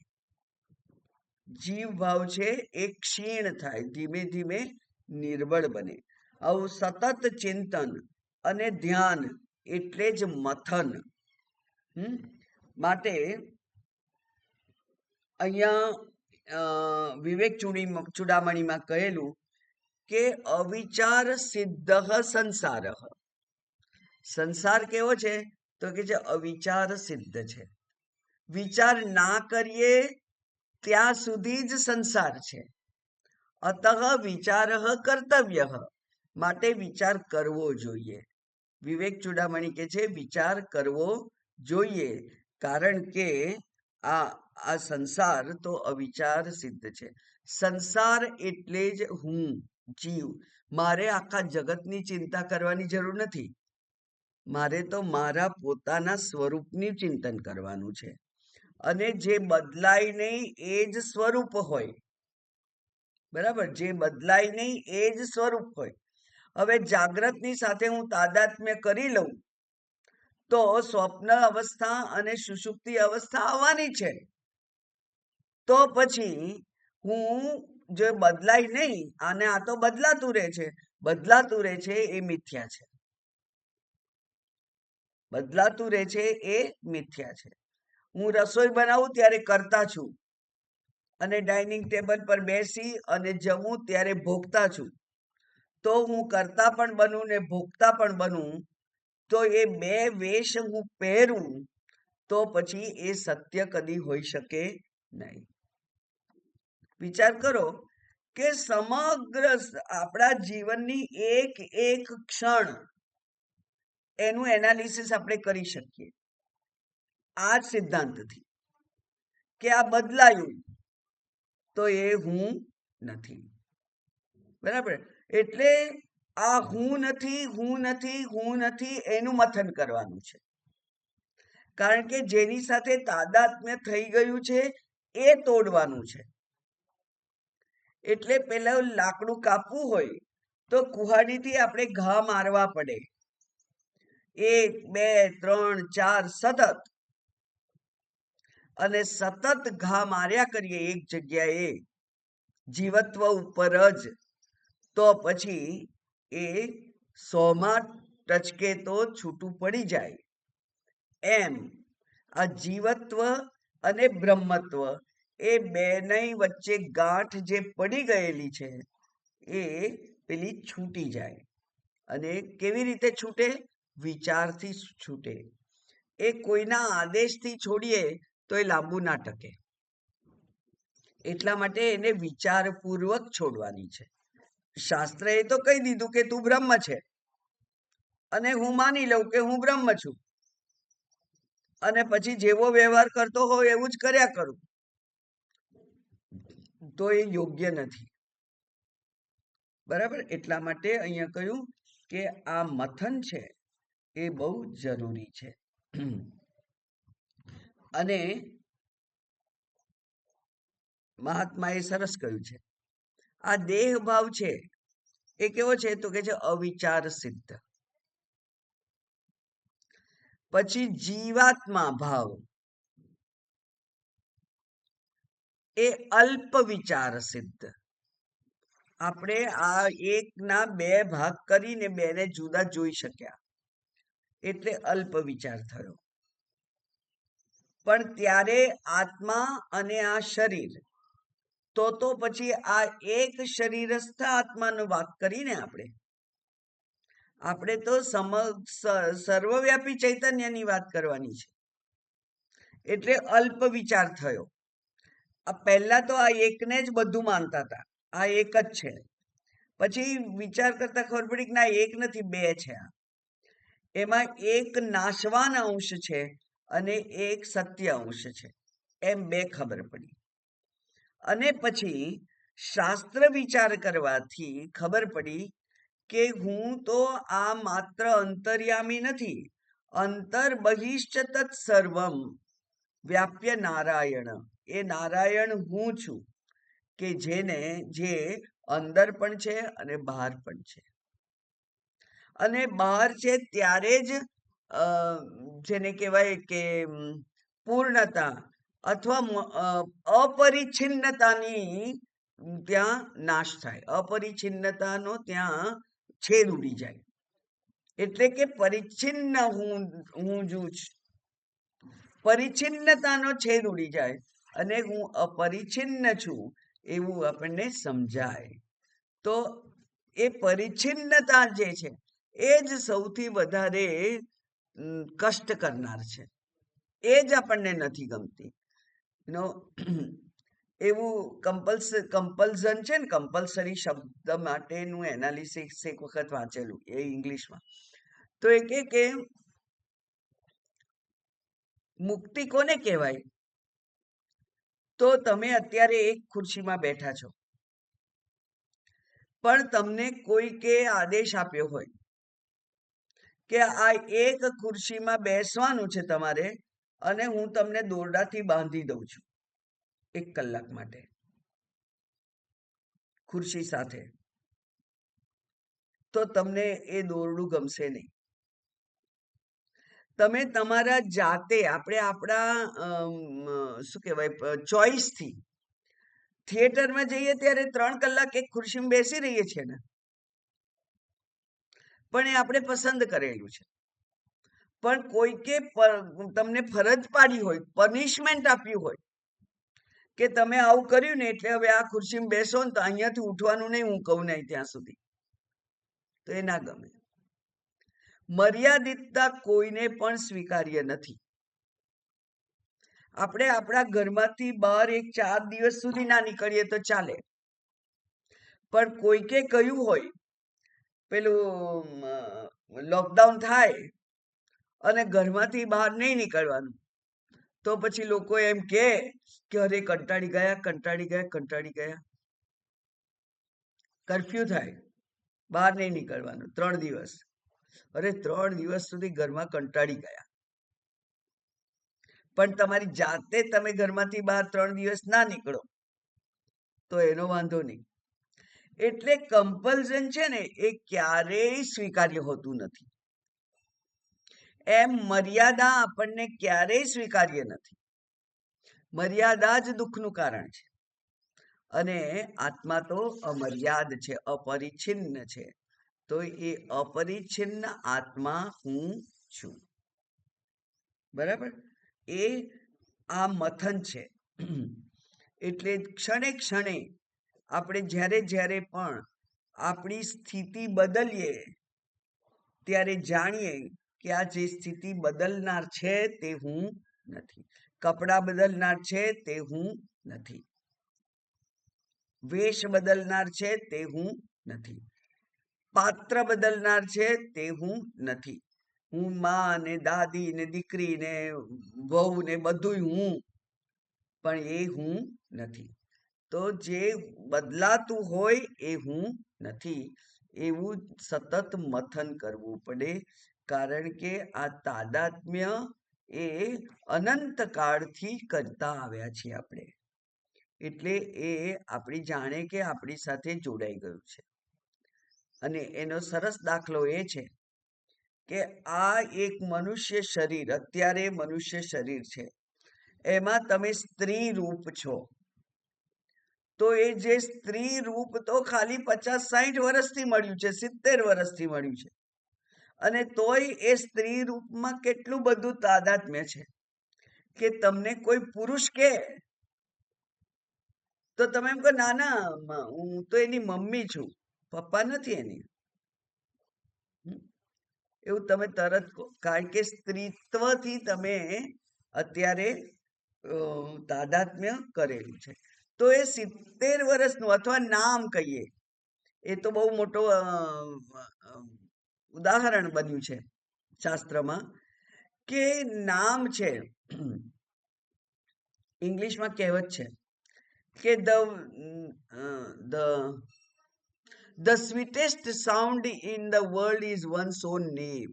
S1: જીવ ભાવ છે એ ક્ષીણ થાય, ધીમે ધીમે નિર્બળ બને. આવું સતત ચિંતન અને ધ્યાન એટલે જ મથન. માટે અહીંયા વિવેક ચૂડામણીમાં કહેલું કે અવિચાર સિદ્ધ સંસાર. સંસાર કેવો છે? તો કે છે અવિચાર સિદ્ધ છે. વિચાર ના કરીએ ત્યાં સુધી જ સંસાર છે. અતઃ વિચાર કર્તવ્ય, માટે વિચાર કરવો જોઈએ. વિવેક ચૂડામણી કે છે વિચાર કરવો જોઈએ, કારણ કે આ સંસાર તો અવિચાર સિદ્ધ છે. સંસાર એટલે જ હું, જીવ. મારે આખા જગતની ચિંતા કરવાની જરૂર નથી, મારે તો મારા પોતાના સ્વરૂપની ચિંતન કરવાનું છે, અને જે બદલાય નહીં એ જ સ્વરૂપ હોય. બરાબર? જે બદલાય નહીં એ જ સ્વરૂપ હોય. હવે જાગ્રતની સાથે હું તાદાત્મ્ય કરી લઉં તો સ્વપ્ન અવસ્થા અને સુષુપ્તિ અવસ્થા આવવાની છે. તો પછી હું જે બદલાય નહીં, અને આ તો બદલાતું રહે છે, બદલાતું રહે છે એ મિથ્યા છે. બદલાતું રહે છે એ મિથ્યા છે. હું રસોઈ બનાવું ત્યારે કરતા છું, અને ડાઇનિંગ ટેબલ પર બેસી અને જમું ત્યારે ભોગતા છું. તો હું કરતા પણ બનું ને ભોગતા પણ બનું, તો એ બે વેશ હું પહેરું, તો પછી એ સત્ય કદી હોઈ શકે નહીં. વિચાર કરો કે સમગ્ર આપણા જીવનની એક એક ક્ષણ એનું એનાલિસિસ આપણે કરી શકીએ આ જ સિદ્ધાંતથી, કે આ બદલાયું તો એ હું નથી. બરાબર? એટલે આ હું નથી, હું નથી, હું નથી એનું મથન કરવાનું છે. કારણ કે જેની સાથે તાદાત્મ્ય થઈ ગયું છે એ તોડવાનું છે. એટલે પેલા લાકડું કાપવું હોય તો કુહાડીથી આપણે ઘા મારવા પડે, 1 2 3 4 સતત, અને સતત ઘા માર્યા કરીએ એક જગ્યાએ જીવત્વ ઉપર જ, તો પછી એ 100માં ટચકે તો છૂટું પડી જાય. એમ આ જીવત્વ અને બ્રહ્મત્વ એ બેની વચ્ચે ગાંઠ જે પડી ગયેલી છે એ પેલી છૂટી જાય. અને કેવી રીતે છૂટે? વિચારથી છૂટે. એ કોઈના આદેશથી છોડીએ તો એ લાંબુ ના ટકે. એટલા માટે એને વિચારપૂર્વક છોડવાની છે. શાસ્ત્રએ તો કહી દીધું કે તું બ્રહ્મ છે, અને હું માની લઉં કે હું બ્રહ્મ છું, અને પછી જેવો વ્યવહાર કરતો હોય એવું જ કર્યા કરું, તો એ યોગ્ય નથી. બરાબર? એટલા માટે અહીંયા કહ્યું કે આ મથન છે એ બહુ જરૂરી છે. અને મહાત્માએ સરસ કહ્યું છે, આ દેહ ભાવ છે એ કેવો છે? તો કે છે અવિચાર સિદ્ધ. પછી જીવાત્મા ભાવ એ અલ્પ વિચાર સિદ્ધ. આપણે આ એકના 2 ભાગ કરીને બેને જુદા જોઈ શક્યા, એટલે અલ્પ વિચાર થયો. પણ ત્યારે આત્મા અને આ શરીર, તો પછી આ એક શરીરસ્થ આત્માનો વાત કરીને આપણે તો સર્વવ્યાપી ચૈતન્યની વાત કરવાની છે. એટલે અલ્પ વિચાર થયો. પહેલા તો આ એકને જ બધું માનતા હતા, આ એક જ છે. પછી વિચાર કરતા ખબર પડી કે ના, એક નથી, 2 છે. એમાં એક નાશવાન અંશ છે અને એક સત્ય અંશ છે, એમ 2 ખબર પડી. અને પછી શાસ્ત્ર વિચાર કરવાથી ખબર પડી કે હું તો આ માત્ર અંતર્યામી નથી, અંતર બહિશ્ચ તત્ સર્વમ વ્યાપ્ય નારાયણ. એ નારાયણ હું છું, કે જે અંદર પણ છે અને બહાર પણ છે. અને બહાર છે ત્યારે જ જેને કહેવાય કે પૂર્ણતા અથવા અપરિચ્છિન્નતાની ત્યાં નાશ થાય, અપરિચ્છિન્નતાનો ત્યાં છેદ ઉડી જાય. એટલે કે પરિચ્છિન્ન હું છું, પરિચ્છિન્નતાનો છેદ ઉડી જાય અને હું અપરિચ્છિન્ન છું એવું આપણને સમજાય. તો એ પરિચ્છિન્નતા જે છે એ જ સૌથી વધારે કષ્ટ કરનાર છે. એ જ આપણને નથી ગમતી. એવું કમ્પલ્ઝન છે ને, કમ્પલ્સરી શબ્દ માટેનું એનાલિસિસ એક વખત વાંચેલું, એ ઇંગ્લિશમાં. તો એ કે મુક્તિ કોને કહેવાય? તો તમે અત્યારે એક ખુરશીમાં બેઠા છો, પણ તમને કોઈકે આદેશ આપ્યો હોય કે આ એક ખુરશીમાં બેસવાનું છે તમારે, અને હું તમને દોરડાથી બાંધી દઉં છું 1 કલાક માટે ખુરશી સાથે, તો તમને એ દોરડું ગમશે નહીં. તમે તમારા જાતે આપણે આપણા શું કહેવાય ચોઈસથી થિયેટરમાં જઈએ ત્યારે 3 કલાક એક ખુરશીમાં બેસી રહીએ છીએ ને, પણ એ આપણે પસંદ કરેલું છે. પણ કોઈકે તમને ફરજ પાડી હોય, પનિશમેન્ટ આપ્યું હોય કે તમે આવું કર્યું ને એટલે હવે આ ખુરશીમાં બેસો ને તો અહીંયાથી ઉઠવાનું નહીં, હું કહું નહીં ત્યાં સુધી, તો એ ના ગમે. મર્યાદિતતા કોઈને પણ સ્વીકાર્ય નથી. આપણે આપણા ઘરમાંથી બહાર 4 દિવસ સુધી ના નીકળીએ તો ચાલે, પણ કોઈકે કહ્યું હોય પેલું લોકડાઉન થાય અને ઘરમાંથી બહાર નહીં નીકળવાનું, તો પછી લોકો એમ કે અરે કંટાળી ગયા, કર્ફ્યુ થાય, બહાર નહીં નીકળવાનું 3 દિવસ. અરે 3 દિવસ સુધી ઘરમાં કંટાળી ગયા, પણ તમારી જાતે તમે ઘરમાંથી બહાર 3 દિવસ ના નીકળો તો એનો વાંધો નહીં. એટલે કમ્પલ્ઝન છે ને એ ક્યારેય સ્વીકાર્ય હોતું નથી. એમ મર્યાદા આપણને ક્યારેય સ્વીકાર્ય નથી. મર્યાદા જ દુઃખનું કારણ છે. અને આત્મા તો અમર્યાદ છે, અપરિચ્છિન્ન છે. તો એ અપરિચ્છિન્ન આત્મા હું છું. બરાબર? એ આ મથન છે. એટલે ક્ષણે ક્ષણે આપણે જ્યારે પણ આપણી સ્થિતિ બદલીએ ત્યારે જાણીએ કે આ જે સ્થિતિ બદલનાર છે તે હું નથી. કપડાં બદલનાર છે તે હું નથી. વેશ બદલનાર છે તે હું નથી. પાત્ર બદલનાર છે તે હું નથી. હું માં ને દાદી ને દીકરી ને વહુ ને બધું હું, પણ એ હું નથી. તો જે બદલાતું હોય એ હું નથી. એવું સતત મથન કરવું પડે, કારણ કે આ તાદાત્મ્ય એ અનંત કાળથી કરતા આવ્યા છીએ આપણે. એટલે એ આપણી જાણે કે આપણી સાથે જોડાઈ ગયું છે. અને એનો સરસ દાખલો એ છે કે આ એક મનુષ્ય શરીર, અત્યારે મનુષ્ય શરીર છે, એમાં તમે સ્ત્રી રૂપ છો. તો એ જે સ્ત્રી રૂપ તો ખાલી 50-60 વર્ષથી મળ્યું છે, 70 વર્ષથી મળ્યું છે, અને તોય એ સ્ત્રી રૂપમાં કેટલું બધું તાદાત્મ્ય છે કે તમને કોઈ પુરુષ કે તો તમે એમ કહો ના હું તો એની મમ્મી છું, પપ્પા નથી એની. એવું તમે તરત કહો, કારણ કે સ્ત્રીત્વથી તમે અત્યારે તાદાત્મ્ય કરેલું છે. તો એ 70 વર્ષનું, અથવા નામ કહીએ, એ તો બહુ મોટો ઉદાહરણ બન્યું છે શાસ્ત્રમાં કે નામ છે. ઇંગ્લિશમાં કહેવત છે કે the sweetest sound in the world is one's own name.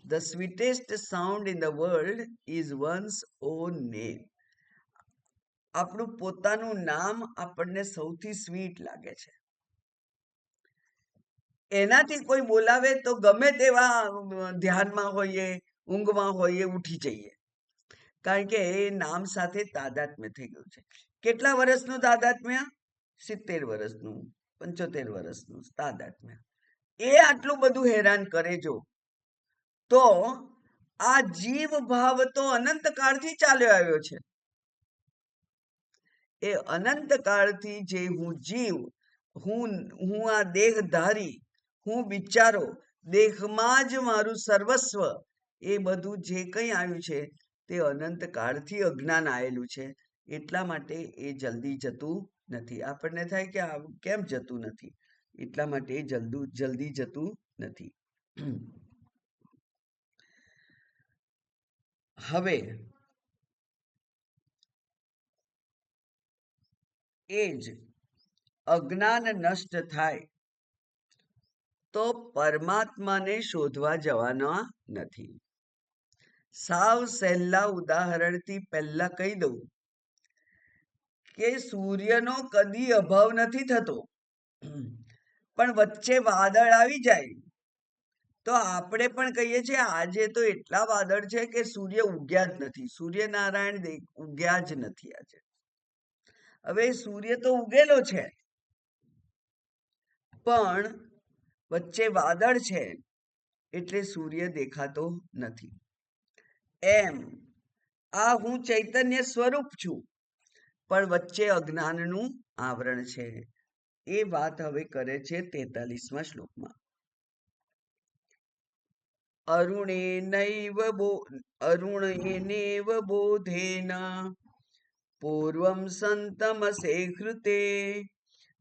S1: The sweetest sound in the world is one's own name. આપણું પોતાનું નામ આપણને સૌથી સ્વીટ લાગે છે. એનાથી કોઈ બોલાવે તો ગમે તેવા ધ્યાનમાં હોઈએ, ઊંઘમાં હોઈએ, ઉઠી જઈએ, કારણ કે એ નામ સાથે તાદાત્મ્ય થઈ ગયું છે. કેટલા વર્ષનું તાદાત્મ્ય? 70 વર્ષનું, 75 વર્ષનું તાદાત્મ્ય. એ આટલું બધું હેરાન કરે જો, તો આ જીવ ભાવ તો અનંત કાળથી ચાલ્યો આવ્યો છે. એ અનંત કાળથી જે હું જીવ, હું આ દેહધારી, હું બિચારો, દેહમાં જ મારું સર્વસ્વ, એ બધું જે કંઈ આવ્યું છે તે અનંત કાળથી અજ્ઞાન આવેલું છે. એટલા માટે એ જલ્દી જતું નથી. આપણને થાય કે આ કેમ જતું નથી, એટલા માટે એ જલ્દી જતું નથી. હવે એ જ અજ્ઞાન નષ્ટ થાય તો પરમાત્માને શોધવા જવાના નથી. સાવ સહેલા ઉદાહરણથી પહેલા કહી દઉં કે સૂર્યનો કદી અભાવ નથી થતો, પણ વચ્ચે વાદળ આવી જાય તો આપણે પણ કહીએ છીએ આજે તો એટલા વાદળ છે કે સૂર્ય ઉગ્યા જ નથી, સૂર્યનારાયણ ઉગ્યા જ નથી આજે. હવે સૂર્ય તો ઉગેલો છે, પણ વચ્ચે વાદળ છે એટલે સૂર્ય દેખાતો નથી. એમ આ હું ચૈતન્ય સ્વરૂપ છું, પણ વચ્ચે અજ્ઞાનનું આવરણ છે. એ વાત હવે કરે છે 43મા શ્લોકમાં. અરુણેનૈવ બોધેન પૂર્વં સંતમસે હૃતે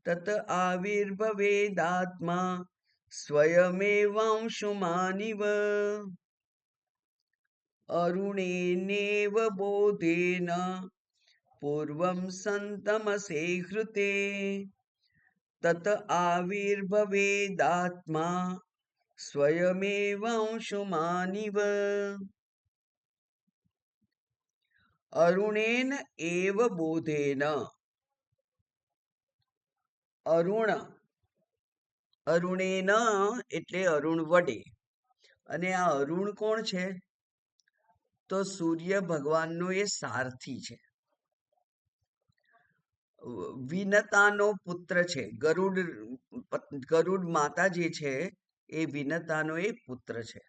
S1: તત આવિર્ભવેદાત્મા સ્વયમેવાંશુમાનિવ. અરુણેનેવ બોધેન પૂર્વં સંતમસે હૃતે તત આવિર્ભવેદાત્મા સ્વયમેવાંશુમાનિવ. અરુણેન એવ બોધેન. અરુણેન એટલે અરુણ વડે. અને આ અરુણ કોણ છે? તો સૂર્ય ભગવાનનો એ સારથી છે, વિનતાનો પુત્ર છે. ગરુડ માતા જે છે એ વિનતાનો એ પુત્ર છે.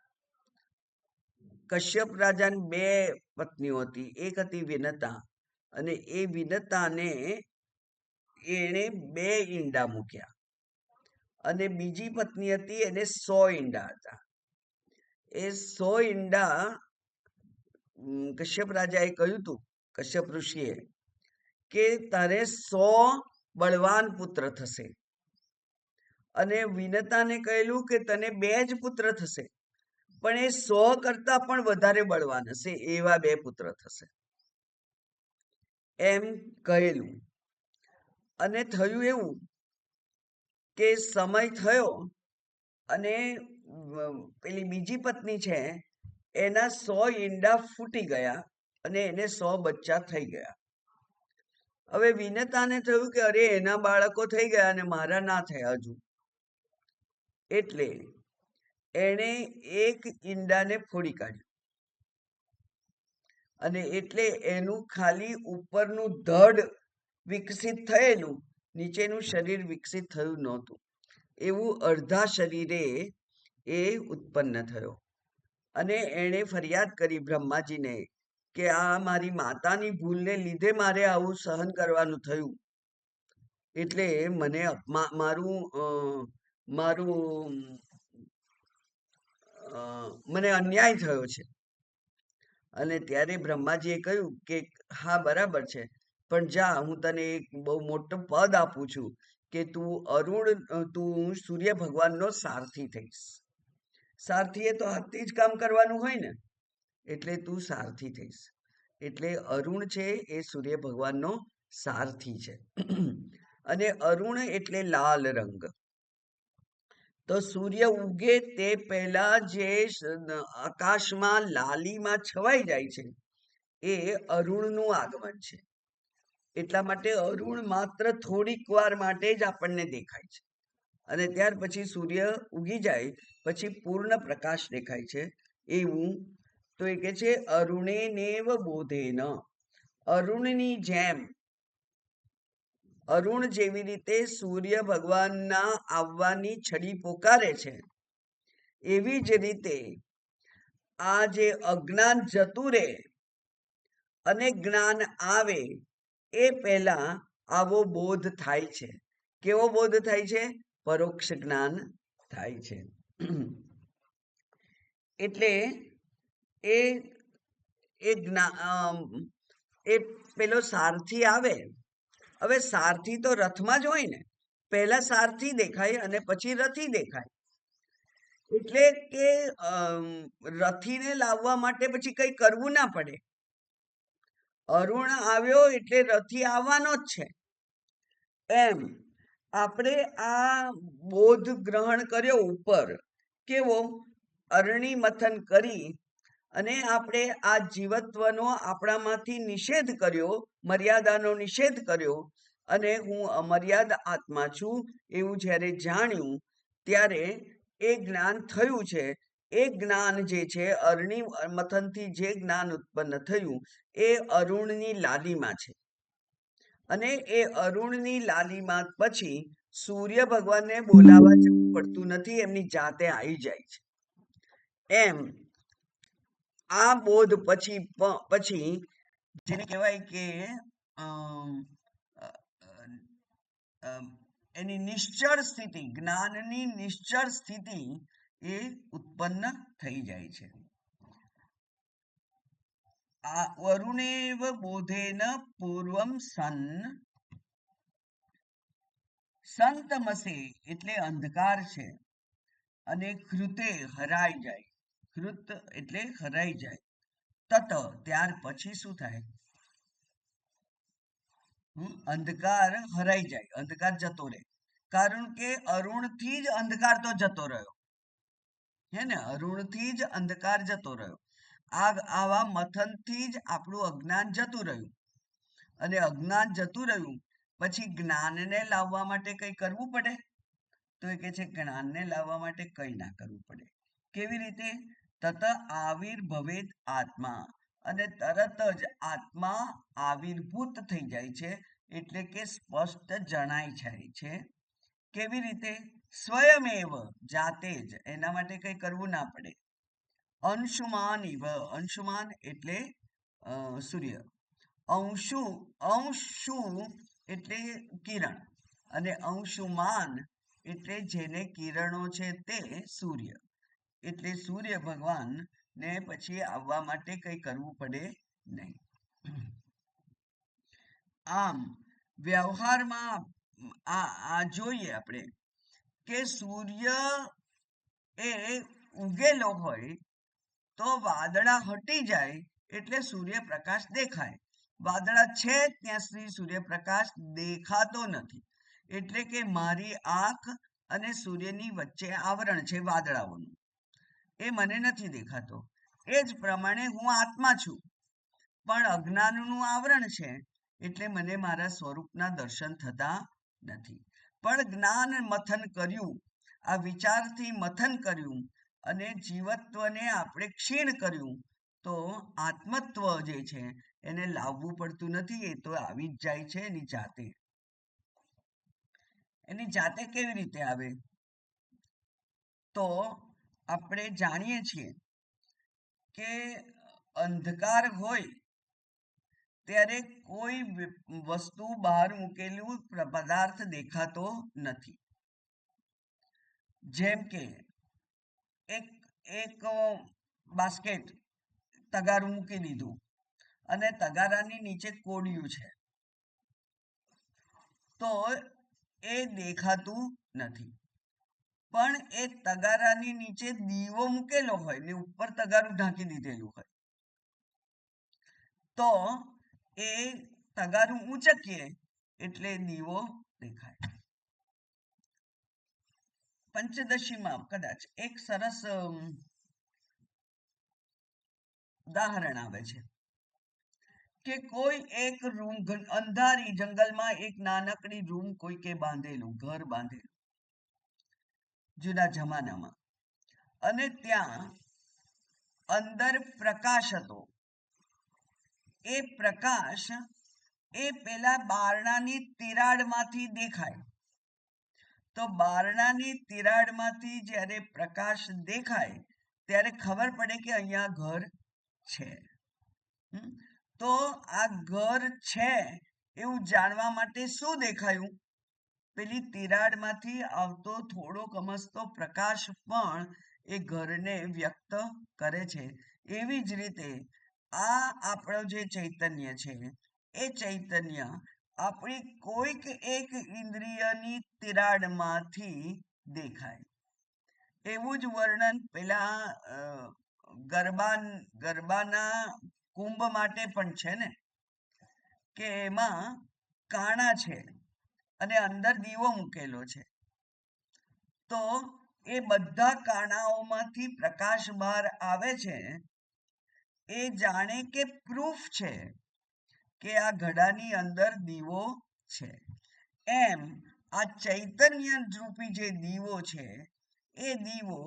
S1: કશ્યપ રાજાની 2 પત્નીઓ હતી, એક હતી વિનતા, અને એ વિનતાને એને 2 ઈંડા મૂક્યા, અને બીજી પત્ની હતી એને 100 ઈંડા હતા. એ 100 ઈંડા કશ્યપ રાજાએ કહ્યું હતું, કશ્યપ ઋષિએ, કે તારે 100 બળવાન પુત્ર થશે, અને વિનતાને કહેલું કે તને 2 જ પુત્ર થશે, પણ એ 100 કરતા પણ વધારે બળવાન હશે, એવા 2 પુત્ર થશે, એમ કહેલું. અને થયું એવું કે સમય થયો અને પેલી બીજી પત્ની છે એના 100 ઈંડા ફૂટી ગયા અને એને 100 બચ્ચા થઈ ગયા. હવે વિનતાને થયું કે અરે એના બાળકો થઈ ગયા અને મારા ના થયા હજુ, એટલે એણે એક ઈંડાને ફોડી કાઢ્યું, અને એટલે એનું ખાલી ઉપરનું ધડ વિકસિત થયેલું, નીચેનું શરીર વિકસિત થયું નહોતું. એવું અડધા શરીરે એ ઉત્પન્ન થયો. અને એણે ફરિયાદ કરી બ્રહ્માજીને કે આ મારી માતાની ભૂલને લીધે મારે આવું સહન કરવાનું થયું, એટલે મને મને અન્યાય થયો છે. અને ત્યારે બ્રહ્માજીએ કહ્યું કે હા બરાબર છે, પણ જા, હું તને એક બહુ મોટું પદ આપું છું કે તું સૂર્ય ભગવાનનો સારથી થઈશ. સારથીએ તો હાથથી જ કામ કરવાનું હોય ને, એટલે તું સારથી થઈશ. એટલે અરુણ છે એ સૂર્ય ભગવાનનો સારથી છે. અને અરુણ એટલે લાલ રંગ. તો સૂર્ય ઉગે તે પહેલા જે આકાશમાં લાલીમાં છવાઈ જાય છે એ અરુણનું આગમન છે. એટલા માટે અરુણ માત્ર થોડીક વાર માટે જ આપણને દેખાય છે, અને ત્યાર પછી સૂર્ય ઉગી જાય પછી પૂર્ણ પ્રકાશ દેખાય છે. એવું તો એ કે છે અરુણે નેવ બોધેન. અરુણની જેમ, અરુણ જેવી રીતે સૂર્ય ભગવાનના આવવાની છડી પોકારે છે, એવી જ રીતે આ જે અજ્ઞાન જતું રહે અને જ્ઞાન આવે એ પહેલા આવો બોધ થાય છે. કેવો બોધ થાય છે? પરોક્ષ જ્ઞાન થાય છે. એટલે એ પેલો સારથી આવે. હવે સારથી તો રથમાં જ હોય ને, પહેલા સારથી દેખાય અને પછી રથી દેખાય. એટલે કે રથીને લાવવા માટે પછી કઈ કરવું ના પડે. અરુણ આવ્યો એટલે રથી આવવાનો જ છે. એમ આપણે આ બોધ ગ્રહણ કર્યો ઉપર, કેવો? અરણી મથન કરી અને આપણે આ જીવત્વનો આપણામાંથી નિષેધ કર્યો, મર્યાદાનો નિષેધ કર્યો, અને હું અમર્યાદ આત્મા છું એવું જ્યારે જાણ્યું ત્યારે એ જ્ઞાન થયું છે. એ જ્ઞાન જે છે, અરણી મથનથી જે જ્ઞાન ઉત્પન્ન થયું એ અરુણની લાલીમાં છે. અને એ અરુણની લાલીમાં પછી સૂર્ય ભગવાનને બોલાવવા જવું પડતું નથી, એમની જાતે આવી જાય છે. એમ આ બોધ પછી જેને કહેવાય કે એની નિશ્ચળ સ્થિતિ, જ્ઞાનની નિશ્ચળ સ્થિતિ એ ઉત્પન્ન થઈ જાય છે. આ અરુણેવ બોધેન પૂર્વમ સંતમસે એટલે અંધકાર છે, અને કૃતે હરાઈ જાય, કૃત એટલે હરાઈ જાય, તત ત્યાર પછી શું થાય? અંધકાર હરાઈ જાય, અંધકાર જતો રહે. કારણ કે અરુણથી જ અંધકાર તો જતો રહ્યો, હે ને? અરુણથી જ અંધકાર જતો રહ્યો. આવા મથનથી જ આપણું અજ્ઞાન જતું રહ્યું, અને અજ્ઞાન જતું રહ્યું પછી જ્ઞાનને લાવવા માટે કંઈ કરવું પડે? તો એ કહે છે જ્ઞાનને લાવવા માટે કંઈ ના કરવું પડે. કેવી રીતે? તત આવિર્ભવેત આત્મા, અને તરત જ આત્મા આવિર્ભૂત થઈ જાય છે, એટલે કે સ્પષ્ટ જણાય જાય છે. કેવી રીતે? સ્વયમેવ, જાતે જ, એના માટે કંઈ કરવું ના પડે. અંશુમાન ઇવ, અંશુમાન એટલે સૂર્ય, અંશુ એટલે કિરણ, અને અંશુમાન એટલે જેને કિરણો છે તે સૂર્ય. એટલે સૂર્ય ભગવાન ને પછી આવવા માટે કંઈ કરવું પડે નહીં. આમ વ્યવહારમાં આ જોઈએ આપણે કે સૂર્ય એ ઉગેલો હોય તો વાદળા હટી જાય એટલે સૂર્યપ્રકાશ દેખાય. વાદળા છે ત્યાં સુધી સૂર્યપ્રકાશ દેખાતો નથી. એટલે કે મારી આંખ અને સૂર્યની વચ્ચે આવરણ છે વાદળાઓનું, એ મને નથી દેખાતો. એ જ પ્રમાણે હું આત્મા છું, પણ અજ્ઞાનનું આવરણ છે, એટલે મને મારા સ્વરૂપના દર્શન થતા નથી. પણ જ્ઞાન મથન કર્યું, આ વિચારથી મથન કર્યું, અને જીવત્વને આપણે ક્ષીણ કર્યું, તો આત્મત્વ જે છે એને લાવવું પડતું નથી, એ તો આવી જ જાય છે એની જાતે. એની જાતે કેવી રીતે આવે? તો આપણે જાણીએ છીએ કે અંધકાર હોય ત્યારે કોઈ વસ્તુ બહાર મૂકેલું પદાર્થ દેખાતો નથી. જેમ કે એક બાસ્કેટ તગારું મૂકી દીધું, અને તગારાની નીચે કોડિયું છે, તો એ દેખાતું નથી. પણ એ તગારાની નીચે દીવો મૂકેલો હોય ને ઉપર તગારું ઢાંકી દીધેલું હોય, તો એ તગારું ઊંચકીએ એટલે દીવો દેખાય. પંચદશીમાં કદાચ એક સરસ ઉદાહરણ આવે છે કે કોઈ એક રૂમ, અંધારી જંગલમાં એક નાનકડી રૂમ કોઈકે બાંધેલું, ઘર બાંધેલું જૂના જમાનામાં, અને ત્યાં અંદર પ્રકાશ હતો. એ પ્રકાશ એ પેલા બારણાની તિરાડમાંથી દેખાય. તો બારણાની તિરાડમાંથી જ્યારે પ્રકાશ દેખાય ત્યારે ખબર પડે કે અહીંયા ઘર છે. તો આ ઘર છે એવું જાણવા માટે શું દેખાયું? પેલી તિરાડમાંથી આવતો થોડોક અમસ્તો પ્રકાશ પણ એ ઘરને વ્યક્ત કરે છે. એવી જ રીતે આ આપણો જે ચૈતન્ય છે, એ ચૈતન્ય આપણી કોઈક એક ઇન્દ્રિયની તિરાડમાંથી દેખાય. એવું જ વર્ણન પેલા ગરબાના કુંભ માટે પણ છે ને, કે એમાં કાણા છે અને અંદર દીવો મૂકેલો છે, તો એ બધા કાણાઓમાંથી પ્રકાશ બહાર આવે છે. એ જાણે કે પ્રૂફ છે કે આ ઘડાની અંદર દીવો છે. એમ આ ચૈતન્ય રૂપી જે દીવો છે, એ દીવો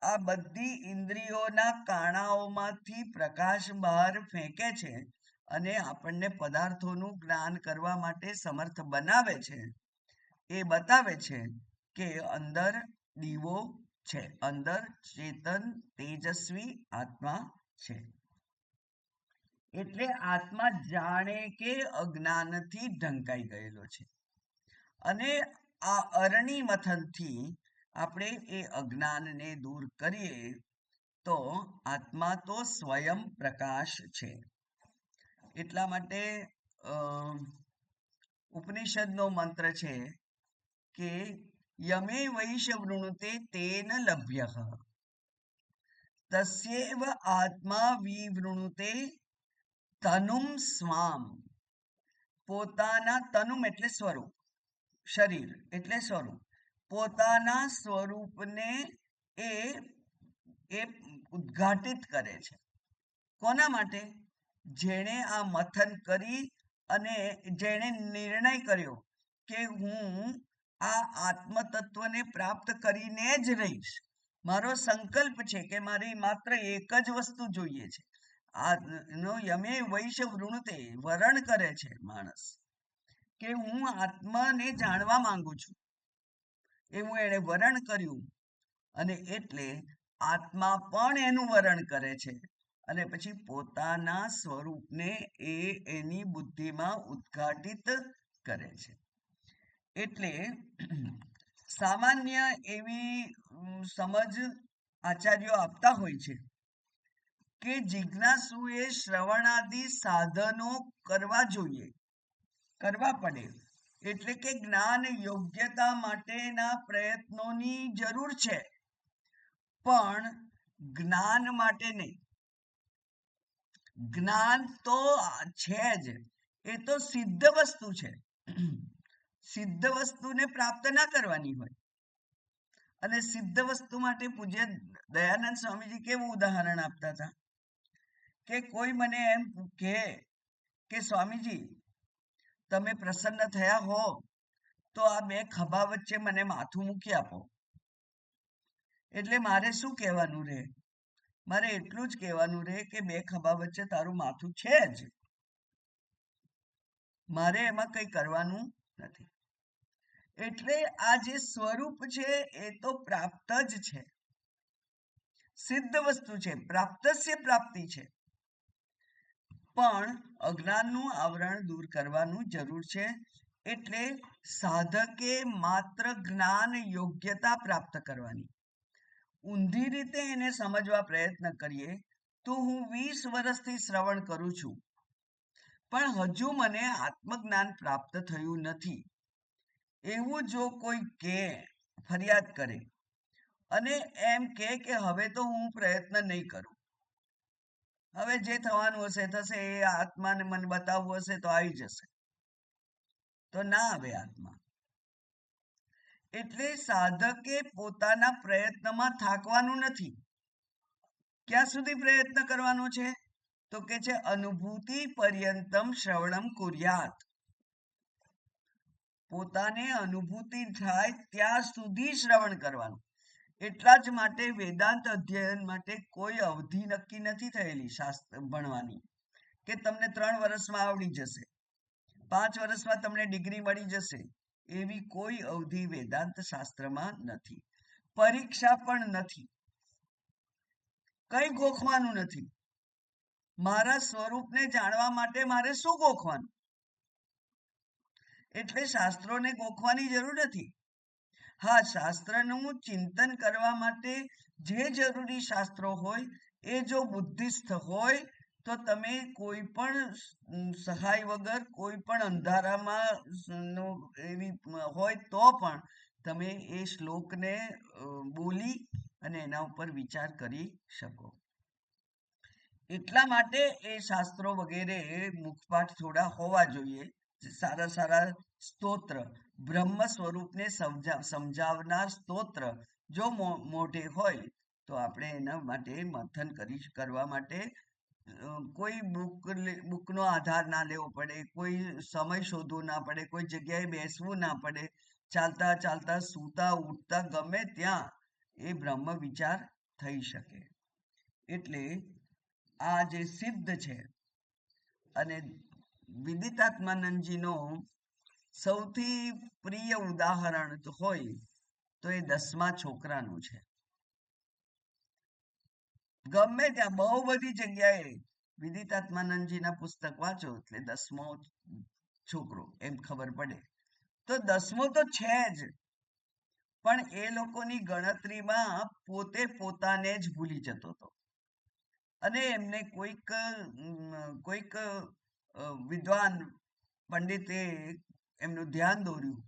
S1: આ બધી ઇન્દ્રિયોના કાણાઓમાંથી પ્રકાશ બહાર ફેંકે છે અને આપણને પદાર્થોનું જ્ઞાન કરવા માટે સમર્થ બનાવે છે. એ બતાવે છે કે અંદર દીવો છે, અંદર ચેતન તેજસ્વી આત્મા છે. એટલે આત્મા જાણે કે અજ્ઞાનથી ઢંકાઈ ગયેલો છે અને આ અરણી મથનથી આપણે એ અજ્ઞાનને દૂર કરીએ તો આત્મા તો સ્વયં પ્રકાશ છે. એટલા માટે ઉપનિષદનો મંત્ર છે કે યમે વૈશ વૃણુતે તેન લભ્યઃ તસ્યૈવ આત્મા વિવૃણુતે તનુમ સ્વામ. પોતાના તનુમ એટલે સ્વરૂપ, શરીર એટલે સ્વરૂપ, પોતાના સ્વરૂપને એ ઉદ્ઘાટિત કરે છે. કોના માટે? જેણે આ મથન કરી અને જેણે નિર્ણય કર્યો કે હું આ આત્મતત્વને પ્રાપ્ત કરીને જ રહીશ. મારો સંકલ્પ છે કે મારી માત્ર એક જ વસ્તુ જોઈએ છે. આ યમે વૈશ વૃણુતે, વરણ કરે છે માણસ કે હું આત્માને જાણવા માંગુ છું, એવું એણે વરણ કર્યું અને એટલે આત્મા પણ એનું વરણ કરે છે અને પછી પોતાના સ્વરૂપને એ એની બુદ્ધિમાં ઉદ્ઘાટિત કરે છે. એટલે સામાન્ય એવી સમજ આચાર્યો આપતા હોય છે કે જિજ્ઞાસુએ શ્રવણાદિ સાધનો કરવા જોઈએ, કરવા પડે. એટલે કે જ્ઞાન યોગ્યતા માટેના પ્રયત્નોની જરૂર છે, પણ જ્ઞાન માટે નહીં. જ્ઞાન તો છે જ, એ તો સિદ્ધ વસ્તુ છે. સિદ્ધ વસ્તુને પ્રાપ્ત ના કરવાની હોય. અને સિદ્ધ વસ્તુ માટે પૂજ્ય દયાનંદ સ્વામીજી કેવું ઉદાહરણ આપતા હતા કે કોઈ મને એમ કહે કે સ્વામીજી તમે પ્રસન્ન થયા હો તો આ બે ખભા વચ્ચે મને માથું મૂકી આપો. એટલે મારે શું કહેવાનું રહે? મારે એટલું જ કહેવાનું રહે કે બે ખભા વચ્ચે તારું માથું છે જ, મારે એમાં કંઈ કરવાનું નથી. એટલે આ જે સ્વરૂપ છે એ તો પ્રાપ્ત જ છે, સિદ્ધ વસ્તુ છે, પ્રાપ્તસ્ય પ્રાપ્તિ છે. પણ અજ્ઞાનનું આવરણ દૂર કરવાનું જરૂર છે. એટલે સાધકે માત્ર જ્ઞાન યોગ્યતા પ્રાપ્ત કરવાની. ઊંધી રીતે એને સમજવા પ્રયત્ન કરીએ તો હું 20 વર્ષથી શ્રવણ કરું છું, પણ હજુ મને આત્મજ્ઞાન પ્રાપ્ત થયું નથી, એવું જો કોઈ કહે, ફરિયાદ કરે અને એમ કહે કે હવે તો હું પ્રયત્ન નહીં કરું, હવે જે થવાનું હશે થશે, એ આત્માને મને બતાવવું હશે તો આવી જશે, તો ના આવે આત્મા. એટલે સાધકે પોતાના પ્રયત્નમાં થાકવાનું નથી. ક્યાં સુધી પ્રયત્ન કરવાનો છે? તો કે છે અનુભૂતિ પર્યંતમ શ્રવણમ કુર્યાત. પોતાને અનુભૂતિ થાય ત્યાં સુધી શ્રવણ કરવાનું. એટલા જ માટે વેદાંત અધ્યયન માટે કોઈ અવધિ નક્કી નથી થયેલી શાસ્ત્ર ભણવાની કે તમને 3 વર્ષમાં આવડી જશે, 5 વર્ષમાં તમને ડિગ્રી મળી જશે. એવી કોઈ અવધિ વેદાંત શાસ્ત્રમાં નથી. પરીક્ષા પણ નથી, કંઈ ગોખવાનું નથી. મારા સ્વરૂપને જાણવા માટે મારે શું ગોખવાનું? એટલે શાસ્ત્રોને ગોખવાની જરૂર નથી. હા, શાસ્ત્રનું ચિંતન કરવા માટે જે જરૂરી શાસ્ત્રો હોય એ જો બુદ્ધિસ્થ હોય તો તમે કોઈ પણ સહાય વગર, કોઈ પણ અંધારામાં એવી હોય તો પણ તમે એ શ્લોકને બોલી અને એના ઉપર વિચાર કરી શકો. એટલા માટે એ શાસ્ત્રો વગેરે મુખપાઠ થોડા હોવા જોઈએ. સારા સારા સ્તોત્ર, બ્રહ્મ સ્વરૂપને સમજાવનાર સ્તોત્ર જો મોઢે હોય તો આપણે એના માટે મંથન કરવા માટે કોઈ બુકનો આધાર ના લેવો પડે, કોઈ સમય શોધવો ના પડે, કોઈ જગ્યાએ બેસવું ના પડે. ચાલતા ચાલતા, સૂતા ઉઠતા, ગમે ત્યાં એ બ્રહ્મ વિચાર થઈ શકે. એટલે આ જે સિદ્ધ છે, અને વિદિતાત્માનંદજીનો સૌથી પ્રિય ઉદાહરણ તો હોય તો એ 10મા છોકરાનું છે. ગમે ત્યાં બહુ બધી જગ્યાએ વિદિતાત્માનંદજીના પુસ્તક વાંચો એટલે 10મો છોકરો એમ ખબર પડે. તો 10મો તો છે જ, પણ એ લોકોની ગણતરીમાં પોતે પોતાને જ ભૂલી જતો હતો. અને એમને કોઈક વિદ્વાન પંડિતે એમનું ધ્યાન દોર્યું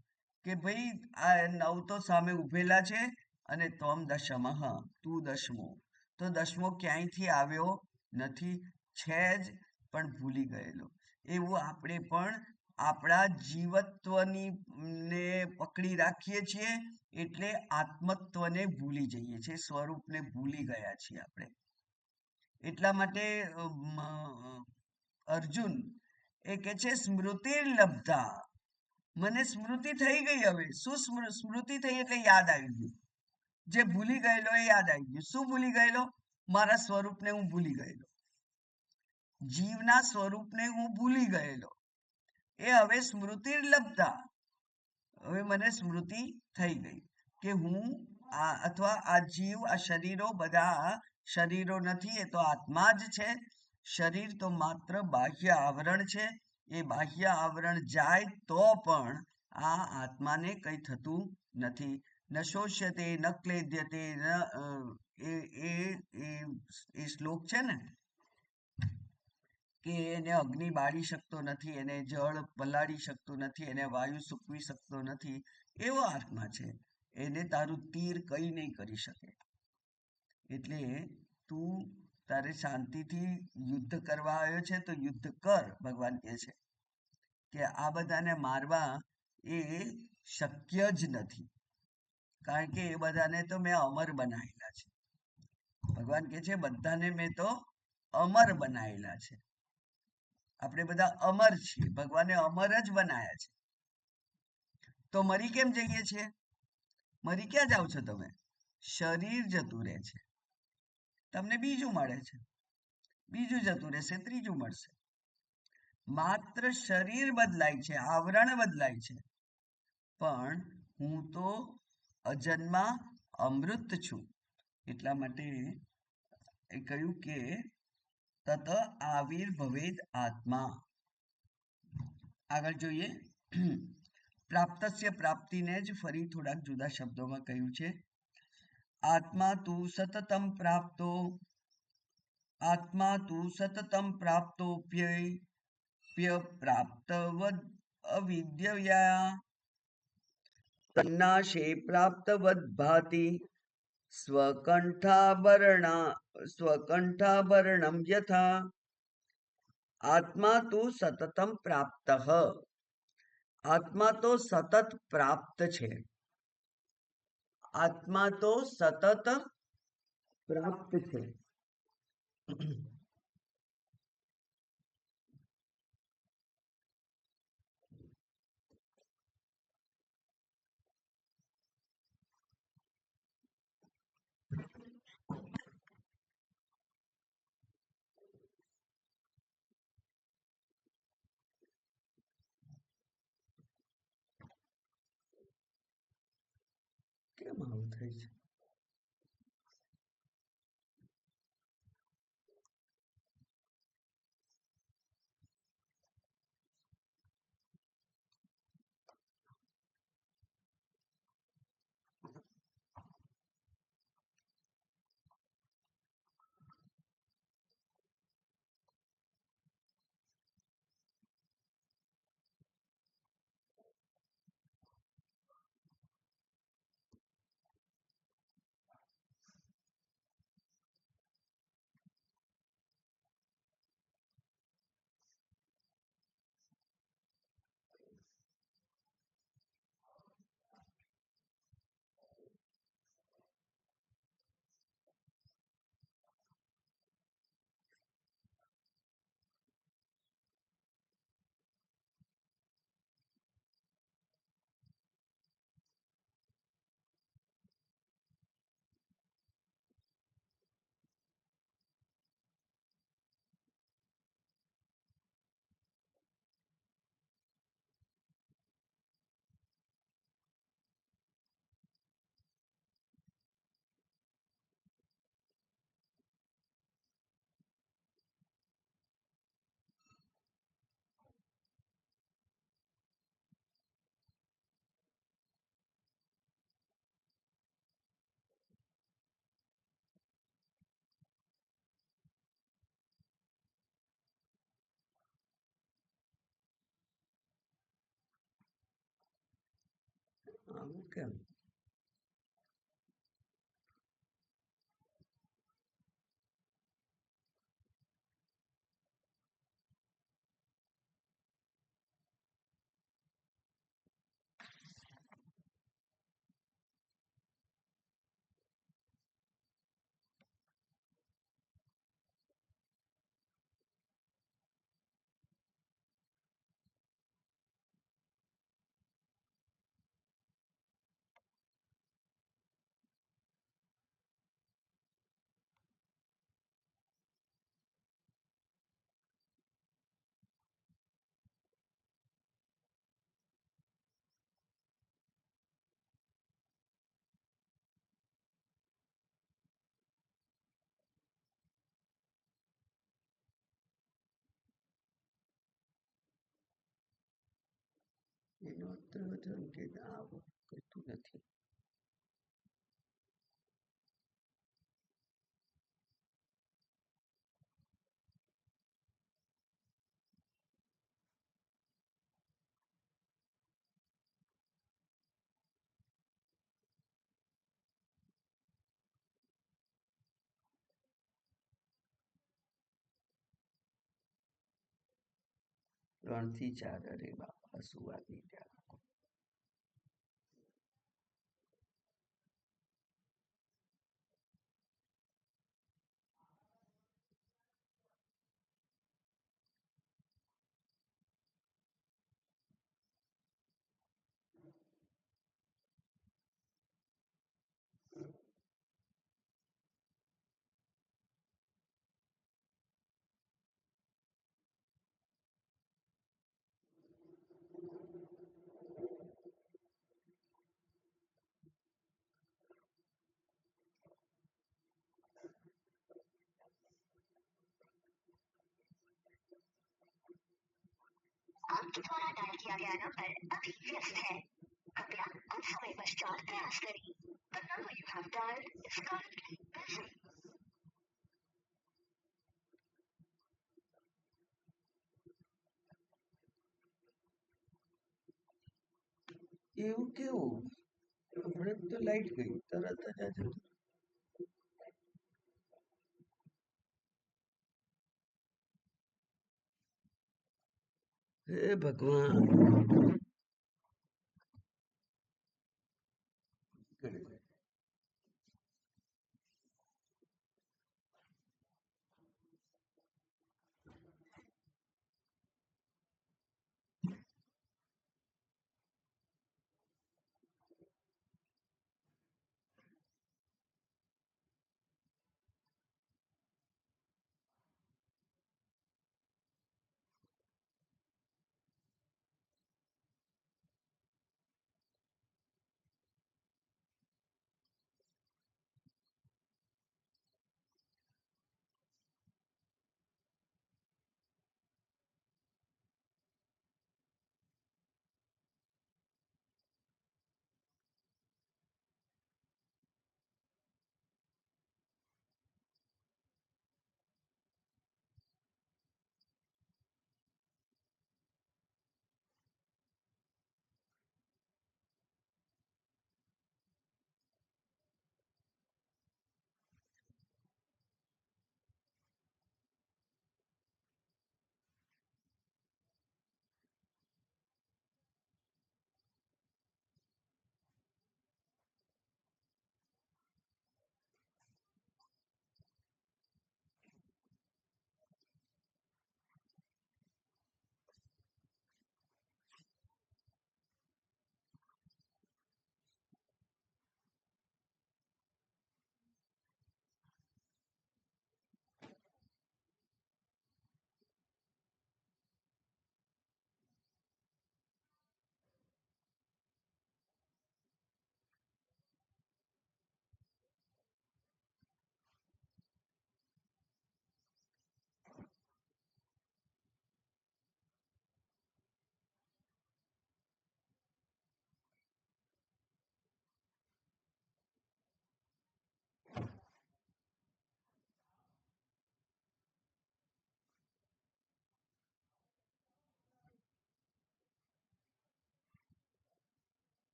S1: કે ભાઈ આ 9 તો સામે ઉભેલા છે અને ત્વમ દશમઃ, તું 10મો. તો 10મો ક્યાંયથી આવ્યો નથી, છે જ પણ ભૂલી ગયેલો. એવું આપણે પણ આપણા જીવત્વની ને પકડી રાખીએ છીએ, એટલે આત્મત્વને ભૂલી જઈએ છીએ, સ્વરૂપને ભૂલી ગયા છીએ આપણે. એટલા માટે અર્જુન એ કે છે સ્મૃતિ લબ્ધા, મને સ્મૃતિ થઈ ગઈ. હવે શું સ્મૃતિ થઈ? એટલે યાદ આવી ગયું. જે ભૂલી ગયેલો એ યાદ આવી ગયું. શું ભૂલી ગયેલો? મારા સ્વરૂપને હું ભૂલી ગયેલો, જીવના સ્વરૂપને હું ભૂલી ગયેલો. એ હવે સ્મૃતિ લબ્ધા, હવે મને સ્મૃતિ થઈ ગઈ કે હું અથવા આ જીવ, આ શરીરો બધા શરીરો નથી, એ તો આત્મા જ છે. શરીર તો માત્ર બાહ્ય આવરણ છે. એ બાહ્ય આવરણ જાય તો પણ આ આત્માને કંઈ થતું નથી. ન શોષ્યતે ન ક્લેદ્યતે, એ શ્લોક છે ને કે એને અગ્નિ બાળી શકતો નથી, એને જળ પલાળી શકતું નથી, એને વાયુ સૂકવી શકતો નથી. એવો આત્મા છે, એને તારું તીર કઈ નહીં કરી શકે. એટલે તું તારે શાંતિથી યુદ્ધ કરવા આવ્યો છે તો યુદ્ધ કર. ભગવાન કહે છે કે આ બધાને મારવા એ શક્ય જ નથી, કારણ કે એ બધાને તો મેં અમર બનાવેલા છે. ભગવાન કહે છે બધાને મેં તો અમર બનાવેલા છે. આપણે બધા અમર છીએ, ભગવાને અમર જ બનાયા છે. તો મરી કેમ જઈએ છીએ? મરી ક્યાં જાઓ છો તમે? શરીર જતું રહે છે, તમને બીજું મળે છે, બીજું જતું રહેશે, ત્રીજું મળશે. માત્ર શરીર બદલાય છે, આવરણ બદલાય છે, પણ હું તો અજન્મા અમૃત છું. એટલા માટે એ કહ્યું કે તત આવિર્ભવેદ આત્મા. આગળ જોઈએ. પ્રાપ્તસ્ય, પ્રાપ્તિને જ ફરી થોડાક જુદા શબ્દોમાં કહ્યું છે. આત્મા તું સતતમ પ્રાપ્તો, આત્મા તું સતતમ પ્રાપ્તોપ્ય પ્રાપ્તવદ અવિદ્યયા, તન્નાશે પ્રાપ્તવદ ભાતિ, સ્વકંઠાભરણમ યથા. આત્મા તું સતતમ પ્રાપ્ત, આત્મા તો સતત પ્રાપ્ત છે. આત્મા તો સતત પ્રાપ્ત છે. કેમ આવું થાય છે? આવું કેમ? એનો અર્થ થયો કે આવું કરતું નથી. ત્રણ થી ચાર, અરે બાપા સુવા દીધા.
S2: आपके द्वारा डायल किया गया नंबर अभी व्यस्त है. कृपया कुछ समय पश्चात प्रयास करें. The number you have dialed is currently busy.
S1: એવું કેવું? હમણાં તો લાઈટ ગઈ, તરત જ આ જતું. હે ભગવાન.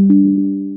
S2: है।